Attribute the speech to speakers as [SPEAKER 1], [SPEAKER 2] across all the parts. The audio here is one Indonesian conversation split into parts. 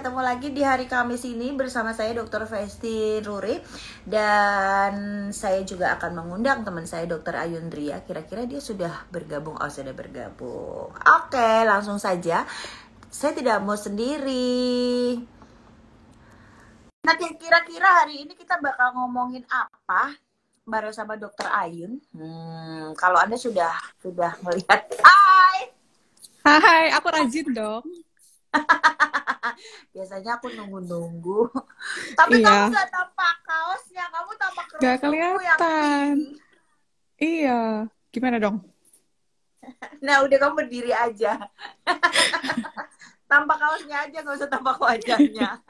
[SPEAKER 1] ketemu lagi di hari Kamis ini bersama saya Dr. Festi Ruri. Dan saya juga akan mengundang teman saya Dr. Ayundria. Kira-kira dia sudah bergabung? Oh, sudah bergabung. Oke, langsung saja. Saya tidak mau sendiri. Nah, kira-kira hari ini kita bakal ngomongin apa bareng sama Dr. Ayun? Kalau Anda sudah melihat.
[SPEAKER 2] Hai, aku rajin dong.
[SPEAKER 1] Biasanya aku nunggu-nunggu. Tapi
[SPEAKER 2] Iya,
[SPEAKER 1] kamu gak tampak kaosnya, kamu tampak
[SPEAKER 2] gak
[SPEAKER 1] kerudungmu yang
[SPEAKER 2] kelihatan.
[SPEAKER 1] pink.
[SPEAKER 2] Iya, gimana dong?
[SPEAKER 1] Nah, udah kamu berdiri aja. Tampak kaosnya aja, gak usah tampak wajahnya.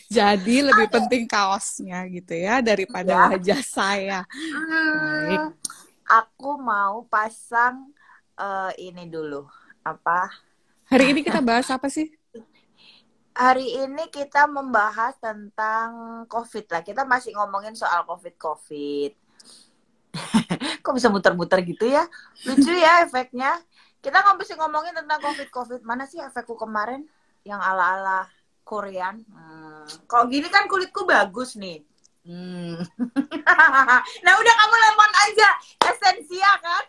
[SPEAKER 2] Jadi lebih penting kaosnya gitu ya daripada
[SPEAKER 1] Ya.
[SPEAKER 2] wajah saya. Baik.
[SPEAKER 1] Aku mau pasang ini dulu. Apa?
[SPEAKER 2] Hari ini kita bahas apa sih?
[SPEAKER 1] Hari ini kita membahas tentang COVID lah. Kita masih ngomongin soal COVID. Kok bisa muter-muter gitu ya? Lucu ya efeknya. Kita nggak mesti ngomongin tentang COVID. Mana sih efekku kemarin? Yang ala-ala Korean. Kalau gini kan kulitku bagus nih. Nah udah kamu lemon aja. Esensia kan?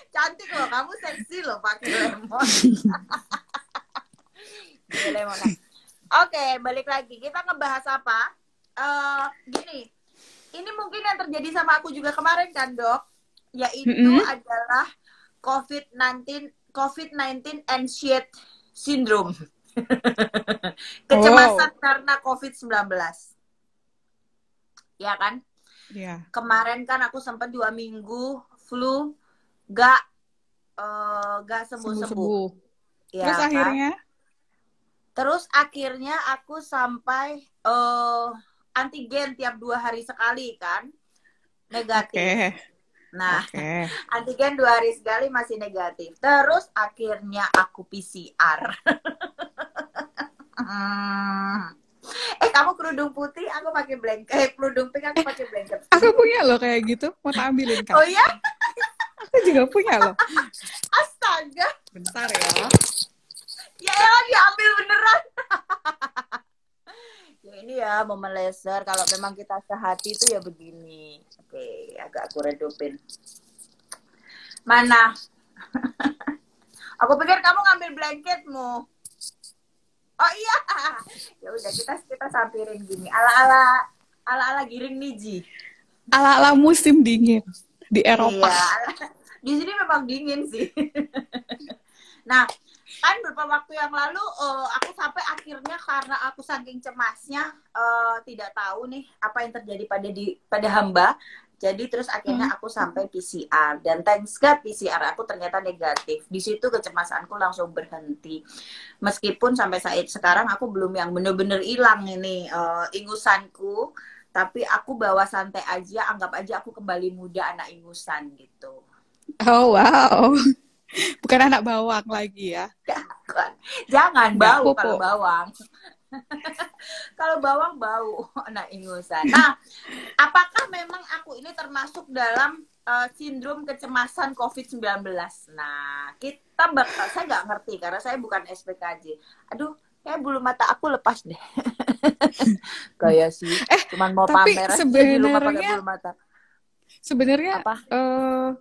[SPEAKER 1] Cantik loh. Kamu seksi loh pakai lemon. Lemon. Oke, balik lagi. Kita ngebahas apa? Gini. Ini mungkin yang terjadi sama aku juga kemarin kan, Dok? Yaitu adalah COVID-19 anxiety syndrome. Kecemasan karena COVID-19. Ya kan?
[SPEAKER 2] Iya.
[SPEAKER 1] Kemarin kan aku sempat 2 minggu flu, gak sembuh-sembuh. Ya,
[SPEAKER 2] Terus
[SPEAKER 1] kan?
[SPEAKER 2] akhirnya?
[SPEAKER 1] Akhirnya aku sampai antigen tiap 2 hari sekali kan, negatif.
[SPEAKER 2] Oke.
[SPEAKER 1] Nah, antigen 2 hari sekali masih negatif. Terus akhirnya aku PCR. Kamu kerudung putih, aku pakai blanket. Kerudung pink, aku pakai blanket.
[SPEAKER 2] Aku punya loh kayak gitu. Mau tak ambilin, Kak?
[SPEAKER 1] Oh iya?
[SPEAKER 2] Aku juga punya loh.
[SPEAKER 1] Astaga.
[SPEAKER 2] Bentar ya.
[SPEAKER 1] Ya diambil beneran. Ya ini ya momen laser. Kalau memang kita sehati itu ya begini. Oke, agak aku redupin. Mana? Aku pikir kamu ngambil blanketmu. Oh iya. Ya udah kita sampirin gini. Ala-ala giring niji.
[SPEAKER 2] Ala-ala musim dingin di Eropa.
[SPEAKER 1] Iya. Di sini memang dingin sih. Nah, kan beberapa waktu yang lalu aku sampai akhirnya karena aku saking cemasnya tidak tahu nih apa yang terjadi pada hamba. Jadi terus akhirnya aku sampai PCR dan thanks God PCR aku ternyata negatif. Di situ kecemasanku langsung berhenti. Meskipun sampai saat sekarang aku belum yang bener-bener hilang ini ingusanku, tapi aku bawa santai aja, anggap aja aku kembali muda anak ingusan gitu.
[SPEAKER 2] Oh wow. Bukan anak bawang lagi ya.
[SPEAKER 1] Jangan bau
[SPEAKER 2] Popo.
[SPEAKER 1] kalau bawang. Kalau bawang bau anak ingusan. Nah, apakah memang aku ini termasuk dalam sindrom kecemasan COVID-19? Nah, saya nggak ngerti karena saya bukan SPKJ. Aduh, kayak bulu mata aku lepas deh. Kayak sih, cuman mau pamer aja di rumah pakai bulu mata.
[SPEAKER 2] Sebenarnya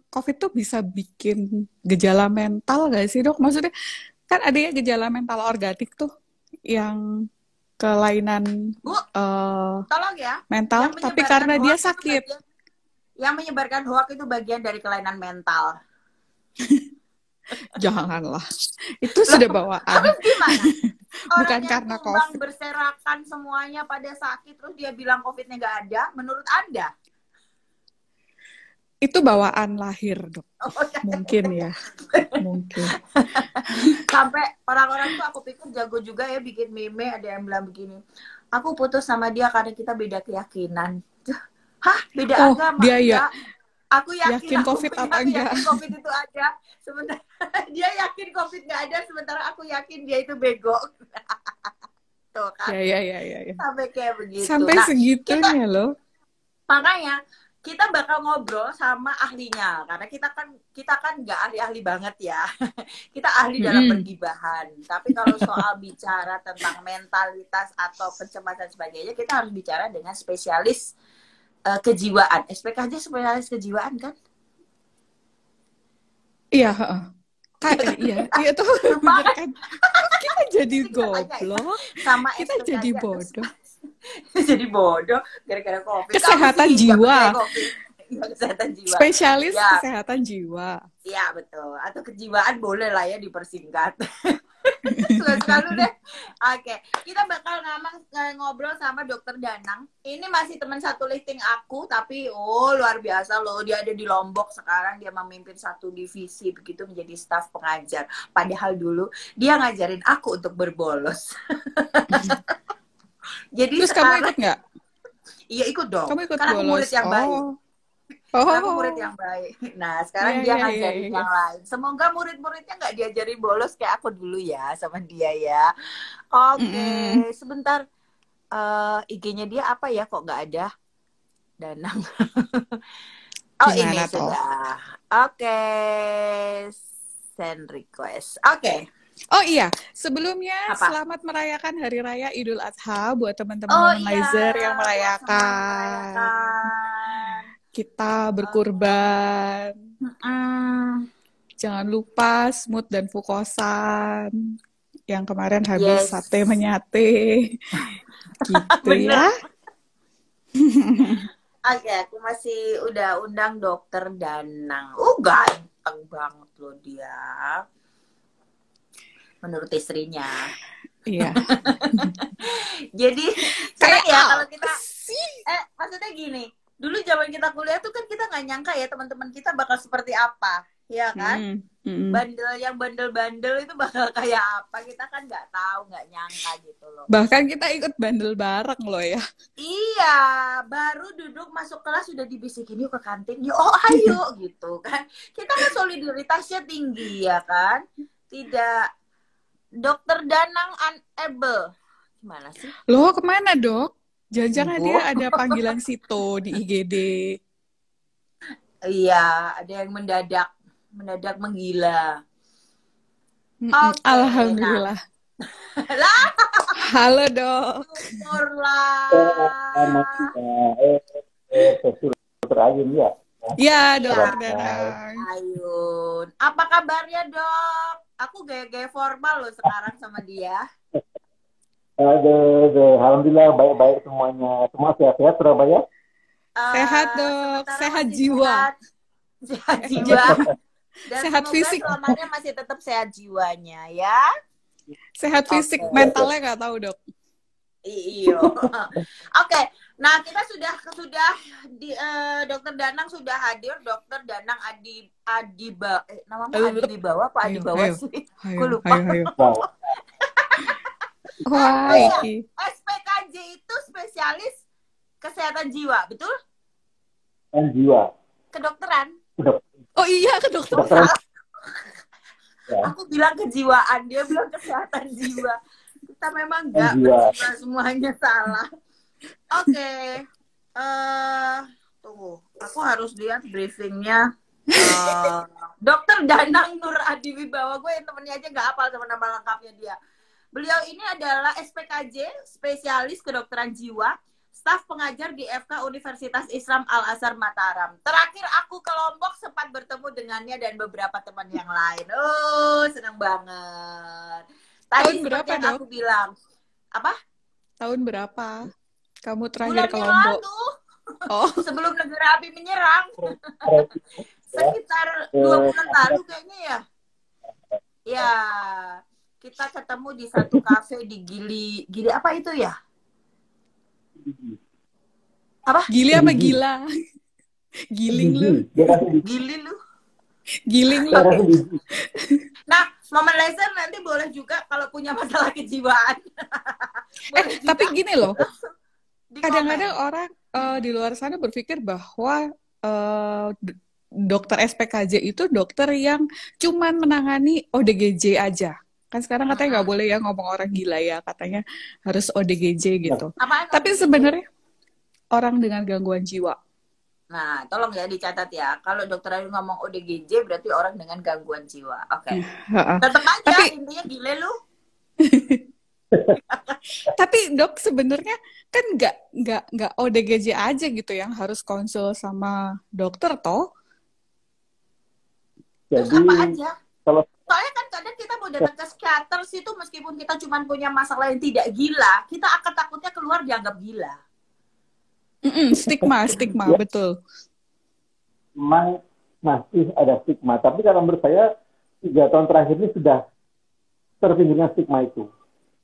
[SPEAKER 2] COVID tuh bisa bikin gejala mental gak sih, Dok? Maksudnya kan ada ya gejala mental organik tuh yang kelainan
[SPEAKER 1] tolong ya,
[SPEAKER 2] mental, tapi karena dia sakit.
[SPEAKER 1] Yang menyebarkan hoax itu bagian dari kelainan mental.
[SPEAKER 2] Janganlah. Itu sudah bawaan.
[SPEAKER 1] Terus gimana?
[SPEAKER 2] Bukan karena COVID.
[SPEAKER 1] Berserakan semuanya pada sakit, terus dia bilang COVID-nya nggak ada. Menurut Anda?
[SPEAKER 2] Itu bawaan lahir, Dok. Mungkin ya. Mungkin.
[SPEAKER 1] Sampai orang-orang tuh aku pikir jago juga ya bikin meme. Ada yang bilang begini, aku putus sama dia karena kita beda keyakinan. Hah? Beda agama?
[SPEAKER 2] Dia ya.
[SPEAKER 1] Aku yakin
[SPEAKER 2] COVID apa enggak?
[SPEAKER 1] Yakin COVID itu ada. Sementara dia yakin COVID nggak ada, sementara aku yakin dia itu bego. Tuh kan?
[SPEAKER 2] Ya.
[SPEAKER 1] Sampai kayak begitu.
[SPEAKER 2] Sampai segitunya loh.
[SPEAKER 1] Makanya kita bakal ngobrol sama ahlinya karena kita kan nggak ahli-ahli banget ya. Kita ahli dalam bergibahan. Tapi kalau soal bicara tentang mentalitas atau kecemasan sebagainya, kita harus bicara dengan spesialis kejiwaan. SPKJ spesialis kejiwaan kan?
[SPEAKER 2] Iya, iya tuh bener kan. Kita jadi goblok,
[SPEAKER 1] sama
[SPEAKER 2] kita jadi bodoh.
[SPEAKER 1] Jadi bodoh gara-gara COVID.
[SPEAKER 2] Kesehatan jiwa.
[SPEAKER 1] Kesehatan jiwa.
[SPEAKER 2] Spesialis ya. Kesehatan jiwa.
[SPEAKER 1] Iya betul. Atau kejiwaan boleh lah ya dipersingkat. Sekali deh. Oke, kita bakal ngobrol sama Dokter Danang. Ini masih teman satu lifting aku, tapi luar biasa loh. Dia ada di Lombok sekarang, dia memimpin satu divisi begitu menjadi staf pengajar. Padahal dulu dia ngajarin aku untuk berbolos. Jadi
[SPEAKER 2] terus sekarang, kamu ikut nggak?
[SPEAKER 1] Iya ikut dong.
[SPEAKER 2] Kamu ikut
[SPEAKER 1] karena
[SPEAKER 2] bolos?
[SPEAKER 1] Aku murid yang baik. Aku murid yang baik. Nah sekarang dia ngajarin yang lain. Semoga murid-muridnya nggak diajarin bolos kayak aku dulu ya sama dia ya. Oke, sebentar. IG-nya dia apa ya? Kok nggak ada? Danang. Ini sudah. Oke. Send request. Oke.
[SPEAKER 2] Oh iya, sebelumnya selamat merayakan Hari Raya Idul Adha buat teman-teman Womanizer yang merayakan. Kita berkurban. Jangan lupa smooth dan fukosan. Yang kemarin habis sate menyate. Gitu ya.
[SPEAKER 1] Oke, aku masih udah undang Dokter Danang. Ganteng banget loh dia. Menurut istrinya.
[SPEAKER 2] Iya.
[SPEAKER 1] Jadi kayak ya kalau kita maksudnya gini, dulu zaman kita kuliah tuh kan kita nggak nyangka ya teman-teman kita bakal seperti apa, ya kan? Bandel itu bakal kayak apa, kita kan nggak tahu, nggak nyangka gitu loh.
[SPEAKER 2] Bahkan kita ikut bandel bareng loh ya.
[SPEAKER 1] Iya, baru duduk masuk kelas sudah dibisikin yuk ke kantin, yuk ayo gitu kan. Kita kan solidaritasnya tinggi ya kan, tidak. Dokter Danang unable. Gimana sih?
[SPEAKER 2] Loh, kemana dok? Jangan-jangan dia ada panggilan Sito di IGD.
[SPEAKER 1] Iya, ada yang mendadak menggila.
[SPEAKER 2] Alhamdulillah.
[SPEAKER 1] Lah.
[SPEAKER 2] Halo dok.
[SPEAKER 1] Syukurlah.
[SPEAKER 3] Dokter Ayun ya?
[SPEAKER 2] Ya, Dokter Danang.
[SPEAKER 1] Ayun. Apa kabarnya dok? Aku gaya-gaya formal loh sekarang sama dia.
[SPEAKER 3] Alhamdulillah baik-baik semuanya. Semua sehat-sehat Surabaya?
[SPEAKER 2] Sehat dok, sehat jiwa.
[SPEAKER 1] Sehat jiwa. Dan
[SPEAKER 2] sehat fisik.
[SPEAKER 1] Selamanya masih tetap sehat jiwanya ya.
[SPEAKER 2] Sehat fisik, mentalnya nggak tahu dok.
[SPEAKER 1] Iya. Oke. Nah, kita sudah di Dokter Danang sudah hadir, Dokter Danang Adiba. Namanya Adibawa apa Adibawa sih? Aku lupa.
[SPEAKER 2] Wah,
[SPEAKER 1] SPKJ itu spesialis kesehatan jiwa, betul?
[SPEAKER 3] Kesehatan jiwa.
[SPEAKER 1] Kedokteran.
[SPEAKER 2] Oh iya, kedokteran.
[SPEAKER 1] Aku bilang kejiwaan, dia bilang kesehatan jiwa. Kita memang nggak semuanya salah. Oke. Tunggu. Aku harus lihat briefingnya. Dokter Danang Nur Adiwibawa. Gue yang temennya aja nggak hafal sama nama lengkapnya dia. Beliau ini adalah SPKJ, spesialis kedokteran jiwa, staf pengajar di FK Universitas Islam Al-Azhar Mataram. Terakhir aku ke Lombok sempat bertemu dengannya dan beberapa teman yang lain. Senang banget. Tadi
[SPEAKER 2] berapa
[SPEAKER 1] yang aku bilang. Apa?
[SPEAKER 2] Tahun berapa? Kamu terakhir ke Lombok?
[SPEAKER 1] Lalu. Sebelum negara api menyerang. Sekitar 2 bulan lalu kayaknya ya. Ya, kita ketemu di satu kafe di Gili apa itu ya? Apa?
[SPEAKER 2] Gili apa gila? Giling lu.
[SPEAKER 1] Gili lu.
[SPEAKER 2] Giling lu.
[SPEAKER 1] Nah, Momen Laser nanti boleh juga kalau punya masalah kejiwaan.
[SPEAKER 2] Tapi gini loh. Kadang-kadang orang di luar sana berpikir bahwa dokter SPKJ itu dokter yang cuman menangani ODGJ aja. Kan sekarang katanya nggak boleh ya ngomong orang gila ya, katanya harus ODGJ gitu. Tapi sebenarnya orang dengan gangguan jiwa
[SPEAKER 1] Nah, tolong ya dicatat ya. Kalau dokter Ayu ngomong ODGJ berarti orang dengan gangguan jiwa. Oke. Tetap aja
[SPEAKER 2] Tapi
[SPEAKER 1] intinya gile lu.
[SPEAKER 2] tapi dok sebenarnya kan nggak ODGJ aja gitu yang harus konsul sama dokter toh.
[SPEAKER 1] Terus
[SPEAKER 3] Jadi
[SPEAKER 1] apa aja?
[SPEAKER 3] kalau
[SPEAKER 1] Soalnya kan kadang kita mau datang ke psikiater itu meskipun kita cuma punya masalah yang tidak gila, kita akan takutnya keluar dianggap gila.
[SPEAKER 2] Stigma
[SPEAKER 3] ya,
[SPEAKER 2] betul.
[SPEAKER 3] memang masih ada stigma, tapi kalau menurut saya 3 tahun terakhir ini sudah terpinggirnya stigma itu.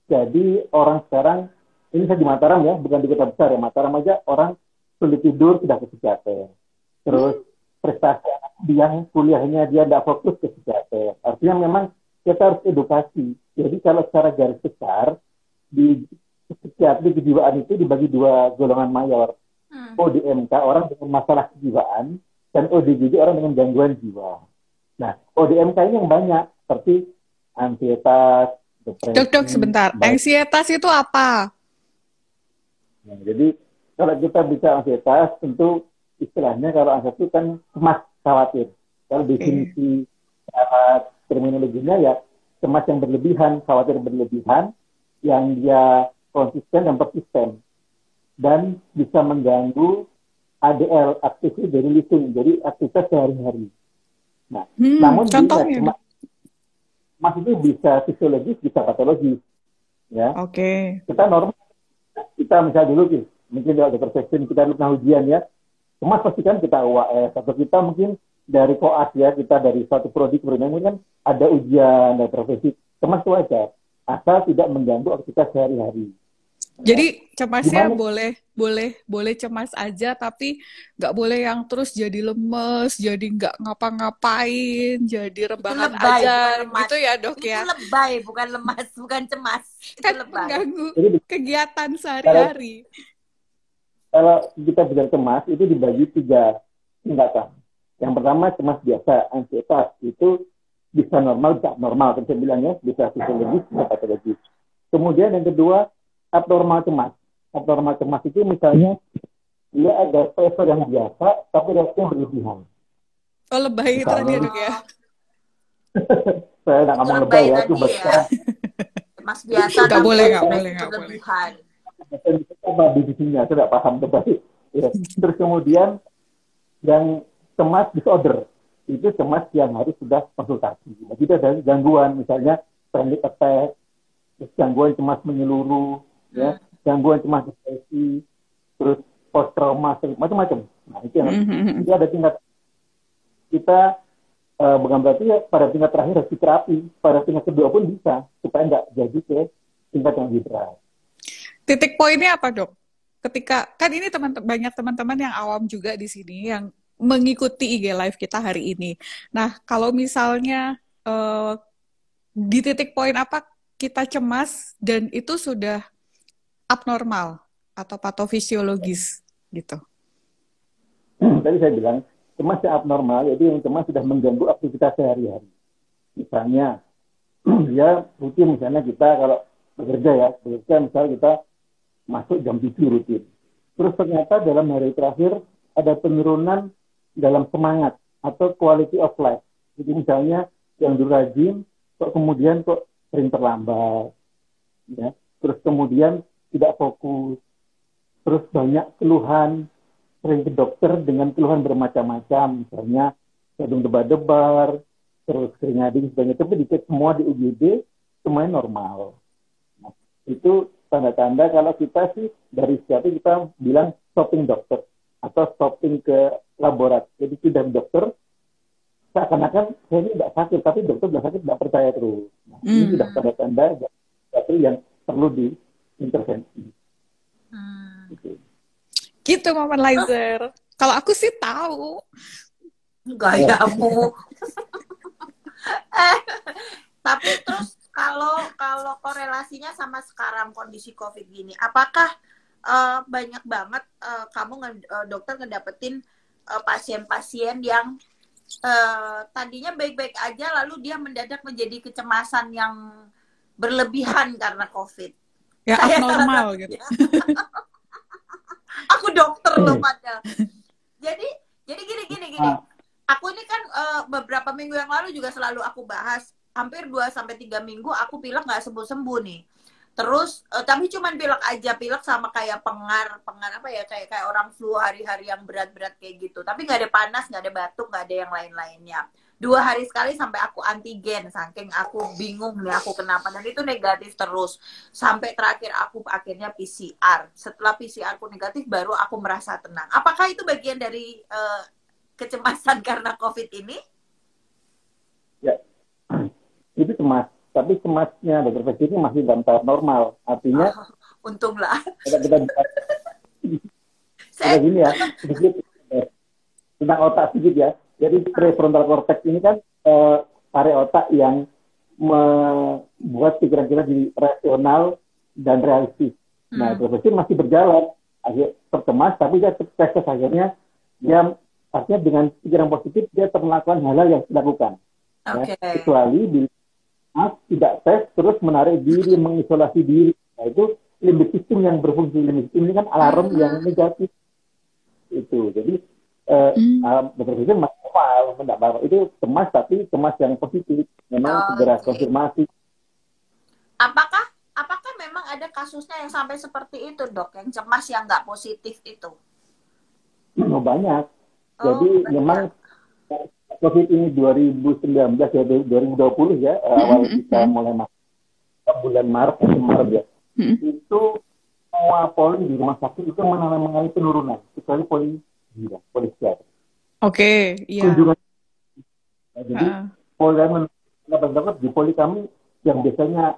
[SPEAKER 3] Jadi orang sekarang, ini saya di Mataram ya, bukan di kota besar ya, Mataram aja orang sulit tidur sudah ke psikiater. Terus prestasi dia kuliahnya dia tidak fokus ke psikiater. Artinya memang kita harus edukasi. Jadi kalau secara garis besar di psikiatri kejiwaan itu dibagi 2 golongan mayor. ODMK orang dengan masalah kejiwaan dan ODGJ orang dengan gangguan jiwa. Nah, ODMK ini yang banyak seperti ansietas, depresi.
[SPEAKER 2] Dok, sebentar. Ansietas itu apa?
[SPEAKER 3] Nah, jadi kalau kita bicara ansietas, tentu istilahnya kalau ansietas itu kan cemas, khawatir. Kalau definisi terminologinya ya cemas yang berlebihan, khawatir berlebihan, yang dia konsisten dan persisten. Dan bisa mengganggu ADL, activity daily living, jadi aktivitas sehari-hari. Nah, namun
[SPEAKER 2] contohnya
[SPEAKER 3] cemas itu bisa fisiologis, bisa patologis, ya.
[SPEAKER 2] Oke.
[SPEAKER 3] Kita normal, kita misalnya dulu mungkin kalau ada perspektif kita pernah ujian ya, cemas pasti kan kita UAS atau kita mungkin dari koas ya, kita dari suatu prodi mungkin kan ada ujian, ada profesi, cemas itu wajar, asal tidak mengganggu aktivitas sehari-hari.
[SPEAKER 2] Jadi cemasnya boleh cemas aja, tapi nggak boleh yang terus jadi lemes, jadi nggak ngapa-ngapain, jadi rebahan
[SPEAKER 1] lebay,
[SPEAKER 2] aja, gitu ya dok ya?
[SPEAKER 1] Itu lebay, bukan lemas, bukan cemas. Itu
[SPEAKER 2] kan
[SPEAKER 1] lebay.
[SPEAKER 2] Mengganggu kegiatan sehari-hari.
[SPEAKER 3] Kalau kita bicara cemas, itu dibagi 3 tingkatan. Yang pertama cemas biasa, ansietas, itu bisa normal, bisa normal, kan saya bilangnya, bisa fisiologis, bisa patologis. Kemudian yang kedua, abnormal cemas. Abnormal cemas itu misalnya dia ada pressure yang biasa, tapi reaksinya berlebihan.
[SPEAKER 2] Oh, lebay itu tadi dok ya?
[SPEAKER 3] Saya nggak ngomong lebay ya, itu
[SPEAKER 1] cemas biasa.
[SPEAKER 2] Nggak boleh.
[SPEAKER 1] Berlebihan.
[SPEAKER 3] Apa divisinya, saya nggak paham lebay. Ya. Terus kemudian yang cemas disorder, itu cemas yang harus sudah konsultasi. Jadi ada gangguan, misalnya panic attack, gangguan cemas menyeluruh, ya, gangguan cemas depresi, terus post trauma, macam-macam. Nah, itu yang itu ada tingkat. Kita bukan berarti ya pada tingkat terakhir harus terapi, pada tingkat kedua pun bisa, supaya nggak jadi ke tingkat yang lebih berat.
[SPEAKER 2] Titik poinnya apa dok? Ketika kan ini banyak teman-teman yang awam juga di sini yang mengikuti IG Live kita hari ini. Nah, kalau misalnya di titik poin apa kita cemas dan itu sudah abnormal atau patofisiologis gitu.
[SPEAKER 3] Tadi saya bilang cemas yang abnormal, jadi yang cemas sudah mengganggu aktivitas sehari-hari. Misalnya, ya rutin misalnya kita kalau bekerja misalnya kita masuk jam 7 rutin. Terus ternyata dalam hari terakhir ada penurunan dalam semangat atau quality of life. Jadi misalnya yang dulu rajin, kok kemudian sering terlambat, ya. Terus kemudian tidak fokus, terus banyak keluhan, sering ke dokter dengan keluhan bermacam-macam, misalnya hidung debar-debar, terus keringading sebagainya, tapi dicek semua di UGD, semuanya normal. Nah, itu tanda-tanda kalau kita sih dari psikiatri kita bilang stopping dokter atau stopping ke laboratorium. Jadi sudah dokter, seakan-akan saya ini tidak sakit, tapi dokter sudah sakit tidak percaya terus. Nah, ini sudah tanda-tanda yang perlu diintervensi.
[SPEAKER 2] Gitu Mama Lizer. Kalau aku sih tahu.
[SPEAKER 1] Gayamu. Tapi terus kalau korelasinya sama sekarang kondisi COVID gini, apakah banyak banget dokter ngedapetin pasien-pasien yang tadinya baik-baik aja lalu dia mendadak menjadi kecemasan yang berlebihan karena COVID.
[SPEAKER 2] Ya abnormal gitu.
[SPEAKER 1] Aku dokter loh padahal. Jadi gini.
[SPEAKER 3] Nah,
[SPEAKER 1] Aku ini kan beberapa minggu yang lalu juga selalu aku bahas, hampir 2 sampai 3 minggu aku pilek nggak sembuh-sembuh nih. Terus tapi cuman pilek aja, pilek sama kayak pengar apa ya, kayak orang flu hari-hari yang berat-berat kayak gitu. Tapi nggak ada panas, nggak ada batuk, nggak ada yang lain-lainnya. 2 hari sekali sampai aku antigen, saking aku bingung nih aku kenapa, dan itu negatif terus sampai terakhir aku akhirnya PCR. Setelah PCR aku negatif baru aku merasa tenang. Apakah itu bagian dari kecemasan karena COVID ini?
[SPEAKER 3] ya, itu cemas. Tapi cemasnya dokter Festi ini masih dalam tahap normal. Artinya,
[SPEAKER 1] Untunglah.
[SPEAKER 3] kita
[SPEAKER 1] Saya
[SPEAKER 3] gini ya, sedikit tentang otak sedikit ya. Jadi prefrontal cortex ini kan area otak yang membuat pikiran kita jadi rasional dan realistis. Nah, profesi masih berjalan, tercemas, tapi dia tes akhirnya dia artinya dengan pikiran positif dia melakukan hal yang dilakukan.
[SPEAKER 1] Okay.
[SPEAKER 3] Ya. Kecuali bila tidak tes terus menarik diri, mengisolasi diri. Nah, itu limbic system yang berfungsi. Limbic system ini kan alarm yang negatif. Itu. Jadi betul-betul masih normal, itu cemas tapi cemas yang positif, memang segera konfirmasi.
[SPEAKER 1] Apakah memang ada kasusnya yang sampai seperti itu, Dok, yang cemas yang nggak positif itu?
[SPEAKER 3] Banyak. Jadi memang COVID ini 2019 ya 2020 ya awal kita mulai masuk bulan Maret ya. Itu semua poli di rumah sakit itu mengalami penurunan kecuali poli psikiater.
[SPEAKER 2] Oke, iya.
[SPEAKER 3] Jadi poli di poli kami yang biasanya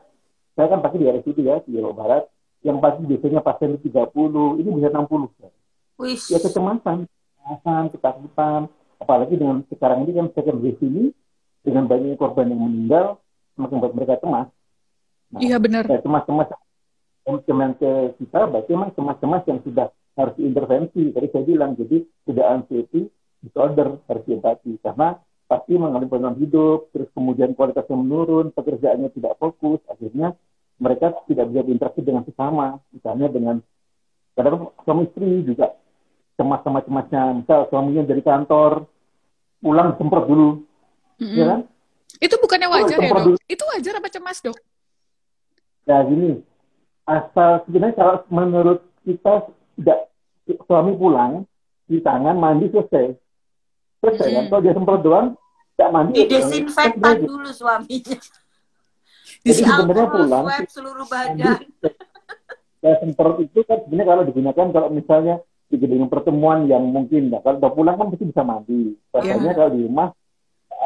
[SPEAKER 3] saya kan pasti di RSUD ya di Jawa Barat, yang pasti biasanya pasien 30, ini bisa 60. Ya kecemasan, ketakutan, apalagi dengan sekarang ini kan second wave ini dengan banyak korban yang meninggal, semakin buat mereka cemas. Nah,
[SPEAKER 2] iya benar.
[SPEAKER 3] Cemas-cemas yang ke kita, berarti memang cemas-cemas yang sudah harus diintervensi. Tadi saya bilang, jadi tidak anxiety disorder, harus diobati. Karena pasti mengalami penurunan hidup, terus kemudian kualitasnya menurun, pekerjaannya tidak fokus, akhirnya mereka tidak bisa berinteraksi dengan sesama. Misalnya dengan, kadang suami istri juga cemas sama cemasnya. Misal suaminya dari kantor, pulang semprot dulu. Ya kan?
[SPEAKER 2] Itu bukannya wajar ya, Dok? Dulu. Itu wajar apa cemas, Dok?
[SPEAKER 3] Ya gini, asal sebenarnya kalau menurut kita tidak suami pulang di tangan mandi selesai kan, kalau dia semprot doang tidak mandi
[SPEAKER 1] didesinfektan dulu suaminya,
[SPEAKER 3] jadi sebenarnya pulang
[SPEAKER 1] swab seluruh badan.
[SPEAKER 3] Ya, semprot itu kan sebenarnya kalau digunakan kalau misalnya di gedung pertemuan yang mungkin kalau udah pulang kan pasti bisa mandi. Biasanya kalau di rumah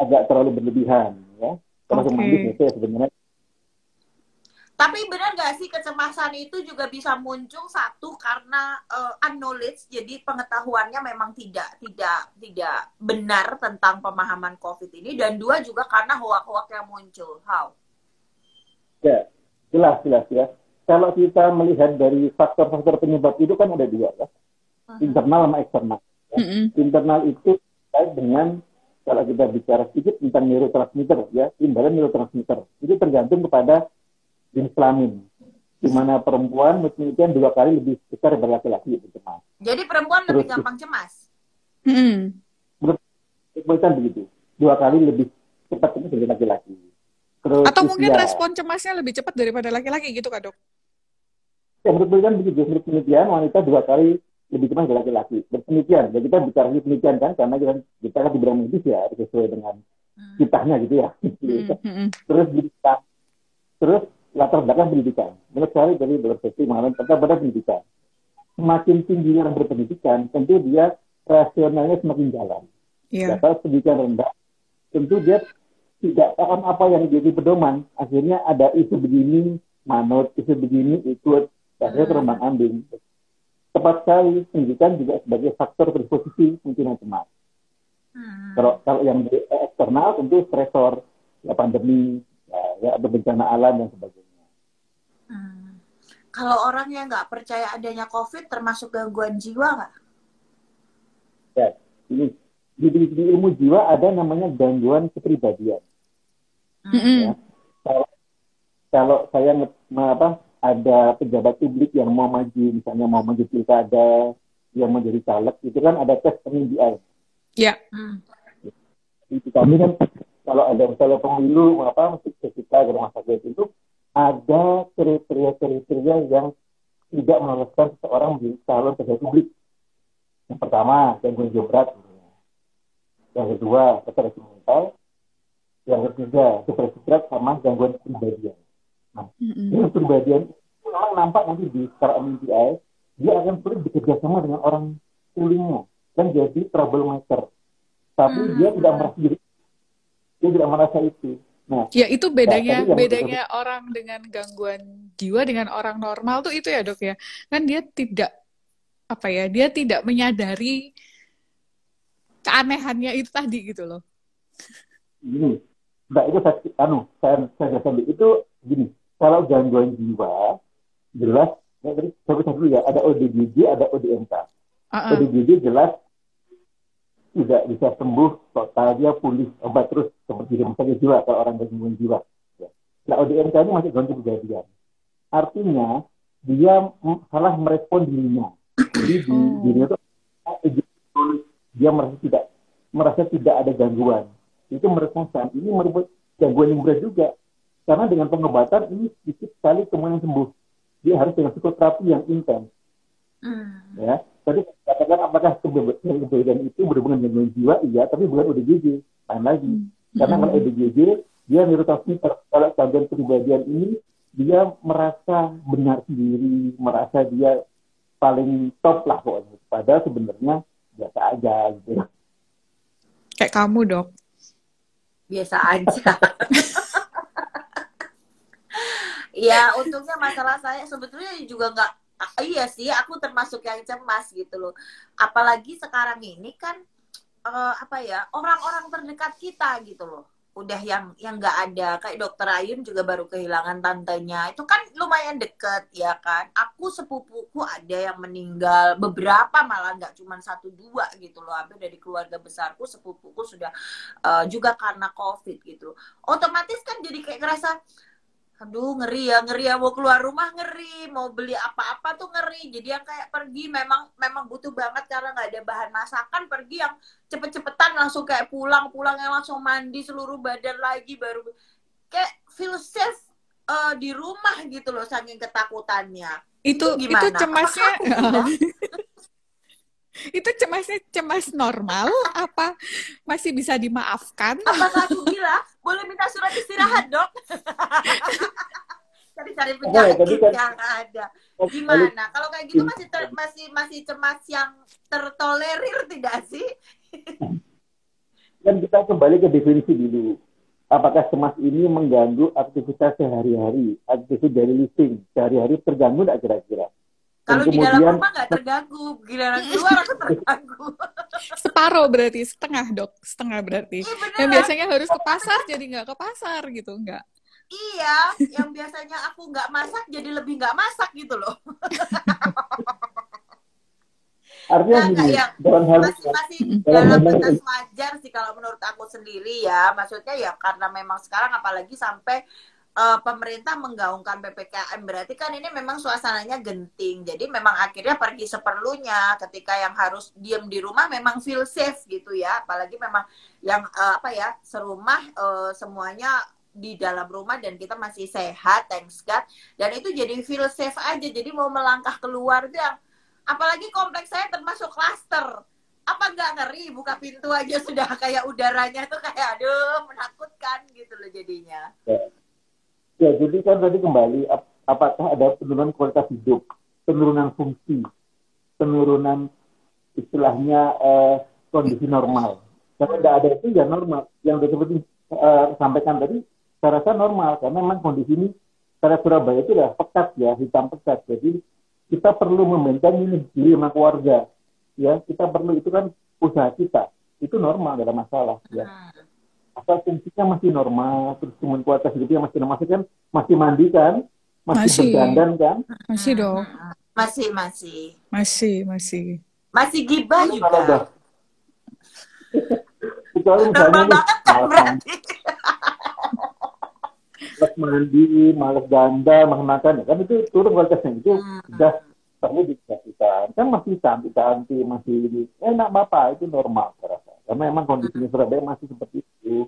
[SPEAKER 3] agak terlalu berlebihan ya, kalau mandi selesai sebenarnya.
[SPEAKER 1] Tapi benar nggak sih kecemasan itu juga bisa muncul, satu karena unknowledge, jadi pengetahuannya memang tidak benar tentang pemahaman COVID ini, dan dua juga karena hoak-hoak yang muncul. How?
[SPEAKER 3] Ya, jelas ya. Kalau kita melihat dari faktor-faktor penyebab itu kan ada dua ya, internal sama eksternal. Ya. Internal itu terkait dengan kalau kita bicara sedikit tentang neurotransmitter ya, imbalan neurotransmitter itu tergantung kepada jenis kelamin, di mana perempuan penelitian 2 kali lebih besar daripada laki-laki cemas.
[SPEAKER 1] Jadi perempuan lebih gampang cemas?
[SPEAKER 3] Penelitian begitu, 2 kali lebih cepat cemas dari laki-laki. Terus,
[SPEAKER 2] atau mungkin respon cemasnya lebih cepat daripada laki-laki gitu, Kak Dok?
[SPEAKER 3] Ya, menurut penelitian begitu. Menurut penelitian wanita 2 kali lebih cemas dari laki-laki. Penelitian, ya kita bicara penelitian kan, karena kita kan di bidang medis ya, sesuai dengan kitanya gitu ya. Terus latar belakang pendidikan. Menurut saya dari berperspektif mengalami pada pendidikan. Semakin tinggi yang berpendidikan, tentu dia rasionalnya semakin jalan.
[SPEAKER 2] Yeah.
[SPEAKER 3] Kalau pendidikan rendah, tentu dia tidak paham apa yang jadi pedoman. Akhirnya ada isu begini, manut, isu begini, ikut, akhirnya terombang ambing. Tepat sekali, pendidikan juga sebagai faktor predisposisi kemungkinan cemas. Kalau yang di eksternal tentu stresor, ya pandemi, ya ada bencana alam dan sebagainya.
[SPEAKER 1] Kalau orang yang nggak percaya adanya COVID termasuk gangguan jiwa nggak?
[SPEAKER 3] Ya, ini di ilmu jiwa ada namanya gangguan kepribadian. Ya. Kalau saya ada pejabat publik yang mau maju, misalnya mau maju pilkada, yang menjadi caleg itu kan ada tes MMBI.
[SPEAKER 2] Ya.
[SPEAKER 3] Itu kami kan kalau ada misalnya pemilu apa kita ke rumah sakit itu ada kriteria yang tidak meloloskan seseorang menjadi calon pejabat publik. Yang pertama, gangguan jiwa berat. Yang kedua, kekerasan mental. Yang ketiga, depresi berat sama gangguan kepribadian. Nah, ini kepribadian itu memang nampak nanti di secara MMPI, dia akan sulit bekerja sama dengan orang sekelilingnya dan jadi troublemaker. Tapi dia tidak merasa diri, dia tidak merasa itu. Nah,
[SPEAKER 2] ya itu bedanya orang dengan gangguan jiwa dengan orang normal tuh itu ya dok ya, kan dia tidak dia tidak menyadari keanehannya itu tadi gitu loh.
[SPEAKER 3] Gini, itu saya jelaskan itu gini, kalau gangguan jiwa jelas, tadi saya dulu ya, ada ODGJ, ada ODMK. ODGJ jelas tidak bisa sembuh total, dia pulih obat terus seperti rumah sakit jiwa kalau orang gangguan jiwa. Nah ODMK ini masih gangguan kepribadian. Artinya dia salah merespon dirinya. Jadi dirinya itu dia merasa tidak ada gangguan. Itu merespon ini merupakan gangguan yang berat juga. Karena dengan pengobatan ini sedikit sekali kemudian sembuh. Dia harus dengan psikoterapi yang intens. Ya, tadi katakan apakah keberadaan itu berhubungan dengan jiwa? Iya, tapi bukan ODGJ. Lain lagi. Karena kalau ODGJ, dia neurotransmitter. Kalau gangguan kepribadian ini, dia merasa benar sendiri, merasa dia paling top lah pokoknya. Padahal sebenarnya biasa aja gitu.
[SPEAKER 2] Kayak kamu dok.
[SPEAKER 1] Biasa aja. Ya, untungnya masalah saya sebetulnya juga nggak. Iya sih, aku termasuk yang cemas gitu loh. Apalagi sekarang ini kan orang-orang terdekat kita gitu loh. Udah yang nggak ada, kayak dokter Ayun juga baru kehilangan tantenya. Itu kan lumayan deket ya kan. Aku sepupuku ada yang meninggal, beberapa malah nggak cuma 1-2 gitu loh. Hampir dari keluarga besarku sepupuku sudah juga karena COVID gitu. Otomatis kan jadi kayak ngerasa aduh ngeri ya mau keluar rumah ngeri, mau beli apa-apa tuh ngeri. Jadi yang kayak pergi memang butuh banget karena nggak ada bahan masakan, pergi yang cepet-cepetan langsung kayak pulangnya langsung mandi seluruh badan lagi baru kayak feel safe di rumah gitu loh saking ketakutannya. Itu gimana?
[SPEAKER 2] Itu cemasnya itu cemas normal apa masih bisa dimaafkan?
[SPEAKER 1] Apakah aku gila? Boleh minta surat istirahat, dok? Cari penyakit yang ada. Gimana? Kalau kayak gitu masih cemas yang tertolerir tidak sih?
[SPEAKER 3] Dan kita kembali ke definisi dulu. Apakah cemas ini mengganggu aktivitas sehari-hari, aktivitas daily living sehari-hari terganggu tidak kira-kira?
[SPEAKER 1] Kalau di dalam rumah nggak terganggu, giliran keluar aku terganggu.
[SPEAKER 2] Separuh berarti, setengah berarti. Yang biasanya harus ke pasar jadi nggak ke pasar gitu, nggak?
[SPEAKER 1] Iya, yang biasanya aku nggak masak jadi lebih nggak masak gitu loh.
[SPEAKER 3] Artinya gini,
[SPEAKER 1] masih dalam batas wajar sih kalau menurut aku sendiri ya. Maksudnya ya karena memang sekarang apalagi sampai pemerintah menggaungkan PPKM, berarti kan ini memang suasananya genting. Jadi memang akhirnya pergi seperlunya. Ketika yang harus diem di rumah memang feel safe gitu ya. Apalagi memang yang serumah semuanya di dalam rumah dan kita masih sehat, thanks God. Dan itu jadi feel safe aja. Jadi mau melangkah keluar itu yang apalagi kompleks saya termasuk klaster. Apa nggak ngeri buka pintu aja sudah kayak udaranya tuh kayak aduh menakutkan gitu loh jadinya.
[SPEAKER 3] Ya, jadi kan tadi kembali, apakah ada penurunan kualitas hidup, penurunan fungsi, penurunan istilahnya kondisi normal. Kalau tidak ada itu ya normal. Yang seperti sampaikan tadi, saya rasa normal karena memang kondisi ini secara Surabaya itu ya pekat ya, hitam pekat. Jadi kita perlu membentengi ini diri sama keluarga. Ya, kita perlu itu kan usaha kita. Itu normal, tidak ada masalah. Ya. Asal fungsinya masih normal, terus kemudian kualitas hidupnya masih normal, kan masih mandi kan, masih berdandan kan,
[SPEAKER 2] masih dong,
[SPEAKER 1] masih gibah juga.
[SPEAKER 3] Kecuali misalnya malas mandi, malas dandan, malas makan, kan itu turun kualitasnya itu sudah perlu kita kan, kan masih cantik-cantik, masih enak bapak, itu normal saya rasa. Karena memang kondisinya Surabaya masih seperti itu.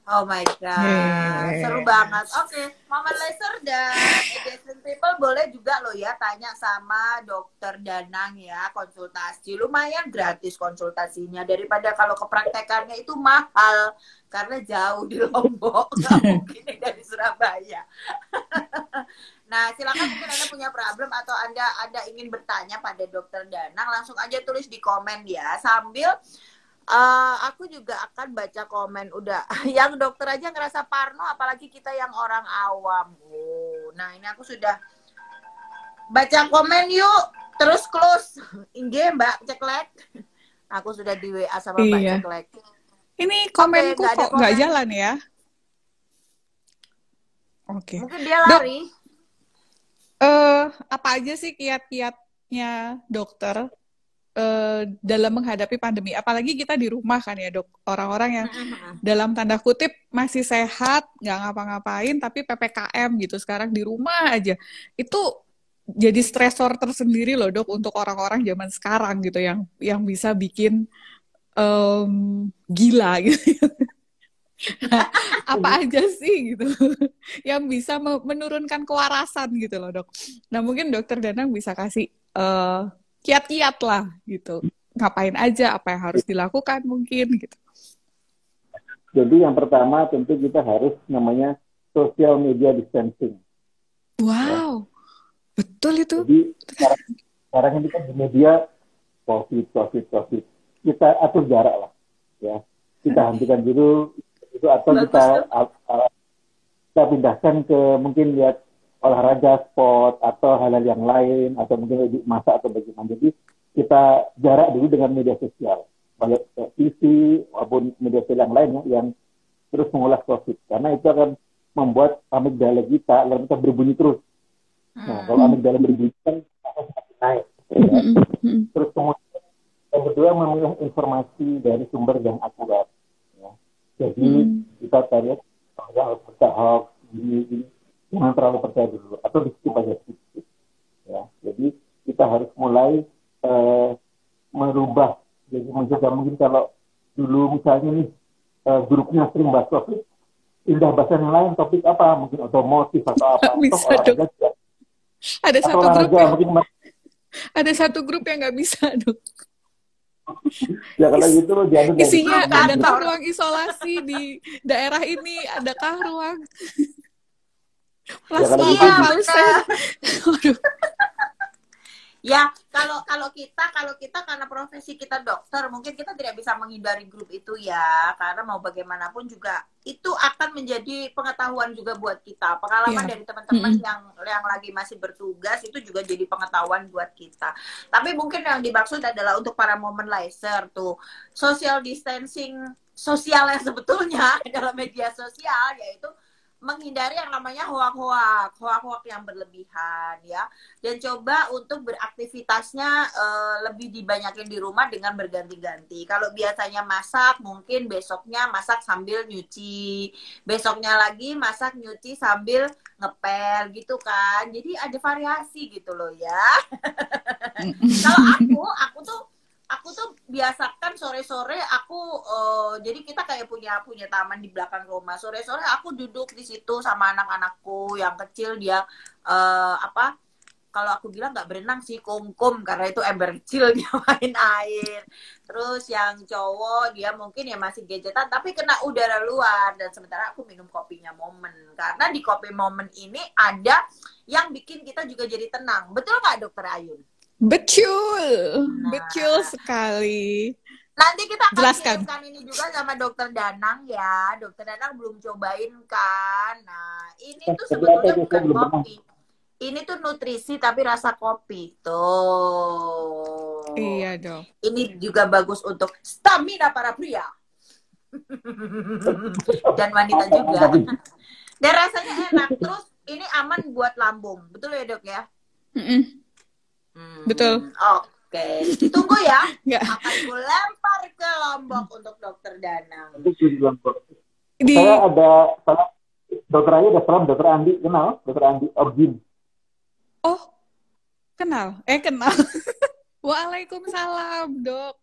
[SPEAKER 1] Oh my God, seru
[SPEAKER 2] Hehehe.
[SPEAKER 1] banget. Oke, Mama Laser dan Adjacent People boleh juga loh ya tanya sama Dokter Danang ya, konsultasi. Lumayan gratis konsultasinya daripada kalau kepraktekannya itu mahal karena jauh di Lombok, nggak mungkin dari Surabaya. Nah, silakan mungkin Anda punya problem atau Anda ingin bertanya pada Dokter Danang, langsung aja tulis di komen ya. Sambil aku juga akan baca komen udah yang dokter aja ngerasa parno apalagi kita yang orang awam. Nah ini aku sudah baca komen yuk terus close IG Mbak Ceklek. Aku sudah di WA sama Mbak
[SPEAKER 2] Iya.
[SPEAKER 1] Ceklek.
[SPEAKER 2] Ini
[SPEAKER 1] Oke,
[SPEAKER 2] komenku
[SPEAKER 1] nggak ada
[SPEAKER 2] kok nggak
[SPEAKER 1] komen.
[SPEAKER 2] jalan ya? Oke.
[SPEAKER 1] Mungkin dia
[SPEAKER 2] Dok,
[SPEAKER 1] lari.
[SPEAKER 2] apa aja sih kiat-kiatnya dokter dalam menghadapi pandemi? Apalagi kita di rumah kan ya dok, orang-orang yang dalam tanda kutip masih sehat, nggak ngapa-ngapain, tapi PPKM gitu, sekarang di rumah aja. Itu jadi stresor tersendiri loh dok untuk orang-orang zaman sekarang gitu, yang bisa bikin gila gitu. Nah, apa aja sih gitu yang bisa menurunkan kewarasan gitu loh dok. Nah mungkin dokter Danang bisa kasih kiat-kiat lah gitu. Ngapain aja, apa yang harus dilakukan mungkin gitu.
[SPEAKER 3] Jadi yang pertama tentu kita harus namanya social media distancing.
[SPEAKER 2] Wow, betul itu.
[SPEAKER 3] Jadi sekarang ini kan di media COVID. Kita atur jarak lah, ya. Kita hentikan dulu itu atau kita pindahkan ke mungkin lihat olahraga, sport atau hal-hal yang lain atau mungkin lebih masak atau bagaimana. Jadi kita jarak dulu dengan media sosial, baik TV maupun media sosial yang lain yang terus mengulas COVID, karena itu akan membuat amigdala kita lalu kita berbunyi terus. Nah, kalau amigdala berbunyi kan semakin naik. Ya. Terus kemudian yang kedua memilah informasi dari sumber yang akurat. Ya. Jadi kita tanya harus percaya hoax, gini, jangan terlalu percaya dulu atau di-skip aja sedikit. Ya. Jadi kita harus mulai merubah. Jadi mungkin kalau dulu misalnya nih grupnya sering bahas topik, pindah bahasa yang lain, topik apa? Mungkin otomotif atau apa?
[SPEAKER 2] Bisa
[SPEAKER 3] atau
[SPEAKER 2] dok.
[SPEAKER 3] olahraga.
[SPEAKER 2] Ada
[SPEAKER 3] Atau
[SPEAKER 2] satu grup
[SPEAKER 3] olahraga,
[SPEAKER 2] yang
[SPEAKER 3] mungkin
[SPEAKER 2] ada satu grup yang nggak bisa dok.
[SPEAKER 3] ya kalau gitu jangan
[SPEAKER 2] Isinya
[SPEAKER 1] Grup kantor.
[SPEAKER 2] adakah ruang isolasi di daerah ini, adakah ruang
[SPEAKER 3] Ya, kalau
[SPEAKER 2] plasma
[SPEAKER 3] gitu,
[SPEAKER 2] konvalesen. Aduh.
[SPEAKER 1] Ya, kalau kita karena profesi kita dokter, mungkin kita tidak bisa menghindari grup itu ya, karena mau bagaimanapun juga itu akan menjadi pengetahuan juga buat kita. Pengalaman dari teman-teman yang lagi masih bertugas itu juga jadi pengetahuan buat kita. Tapi mungkin yang dimaksud adalah untuk para momentizer tuh, social distancing sosial yang sebetulnya dalam media sosial yaitu menghindari yang namanya hoak-hoak yang berlebihan ya, dan coba untuk beraktivitasnya lebih dibanyakin di rumah dengan berganti-ganti. Kalau biasanya masak, mungkin besoknya masak sambil nyuci, besoknya lagi masak nyuci sambil ngepel gitu kan. Jadi ada variasi gitu loh ya. Kalau aku tuh biasakan sore-sore aku jadi kita kayak punya taman di belakang rumah. Sore-sore aku duduk di situ sama anak-anakku yang kecil, dia kalau aku bilang nggak berenang sih, kungkum, karena itu ember kecil, dia main air. Terus yang cowok dia mungkin ya masih gadgetan tapi kena udara luar, dan sementara aku minum kopinya Momen, karena di kopi Momen ini ada yang bikin kita juga jadi tenang. Betul nggak Dokter Ayun?
[SPEAKER 2] Betul, betul sekali.
[SPEAKER 1] Nanti kita akan
[SPEAKER 2] Jelaskan.
[SPEAKER 1] kirimkan ini juga sama Dokter Danang ya. Dokter Danang belum cobain kan. Nah, ini tuh sebetulnya bukan kopi. Ini tuh nutrisi tapi rasa kopi. Tuh.
[SPEAKER 2] Iya dong.
[SPEAKER 1] Ini juga bagus untuk stamina para pria. Dan wanita juga. Dan rasanya enak. Terus ini aman buat lambung. Betul ya, Dok ya?
[SPEAKER 2] Betul.
[SPEAKER 1] Oke, tunggu ya.
[SPEAKER 2] Nggak.
[SPEAKER 1] Akan ku lempar ke Lombok untuk Dokter Danang.
[SPEAKER 3] Saya ada salam, Dokter Ayu ada salam, Dokter Andi, kenal? Dokter Andi Orgin.
[SPEAKER 2] Oh, Kenal? Kenal. Waalaikumsalam, Dok.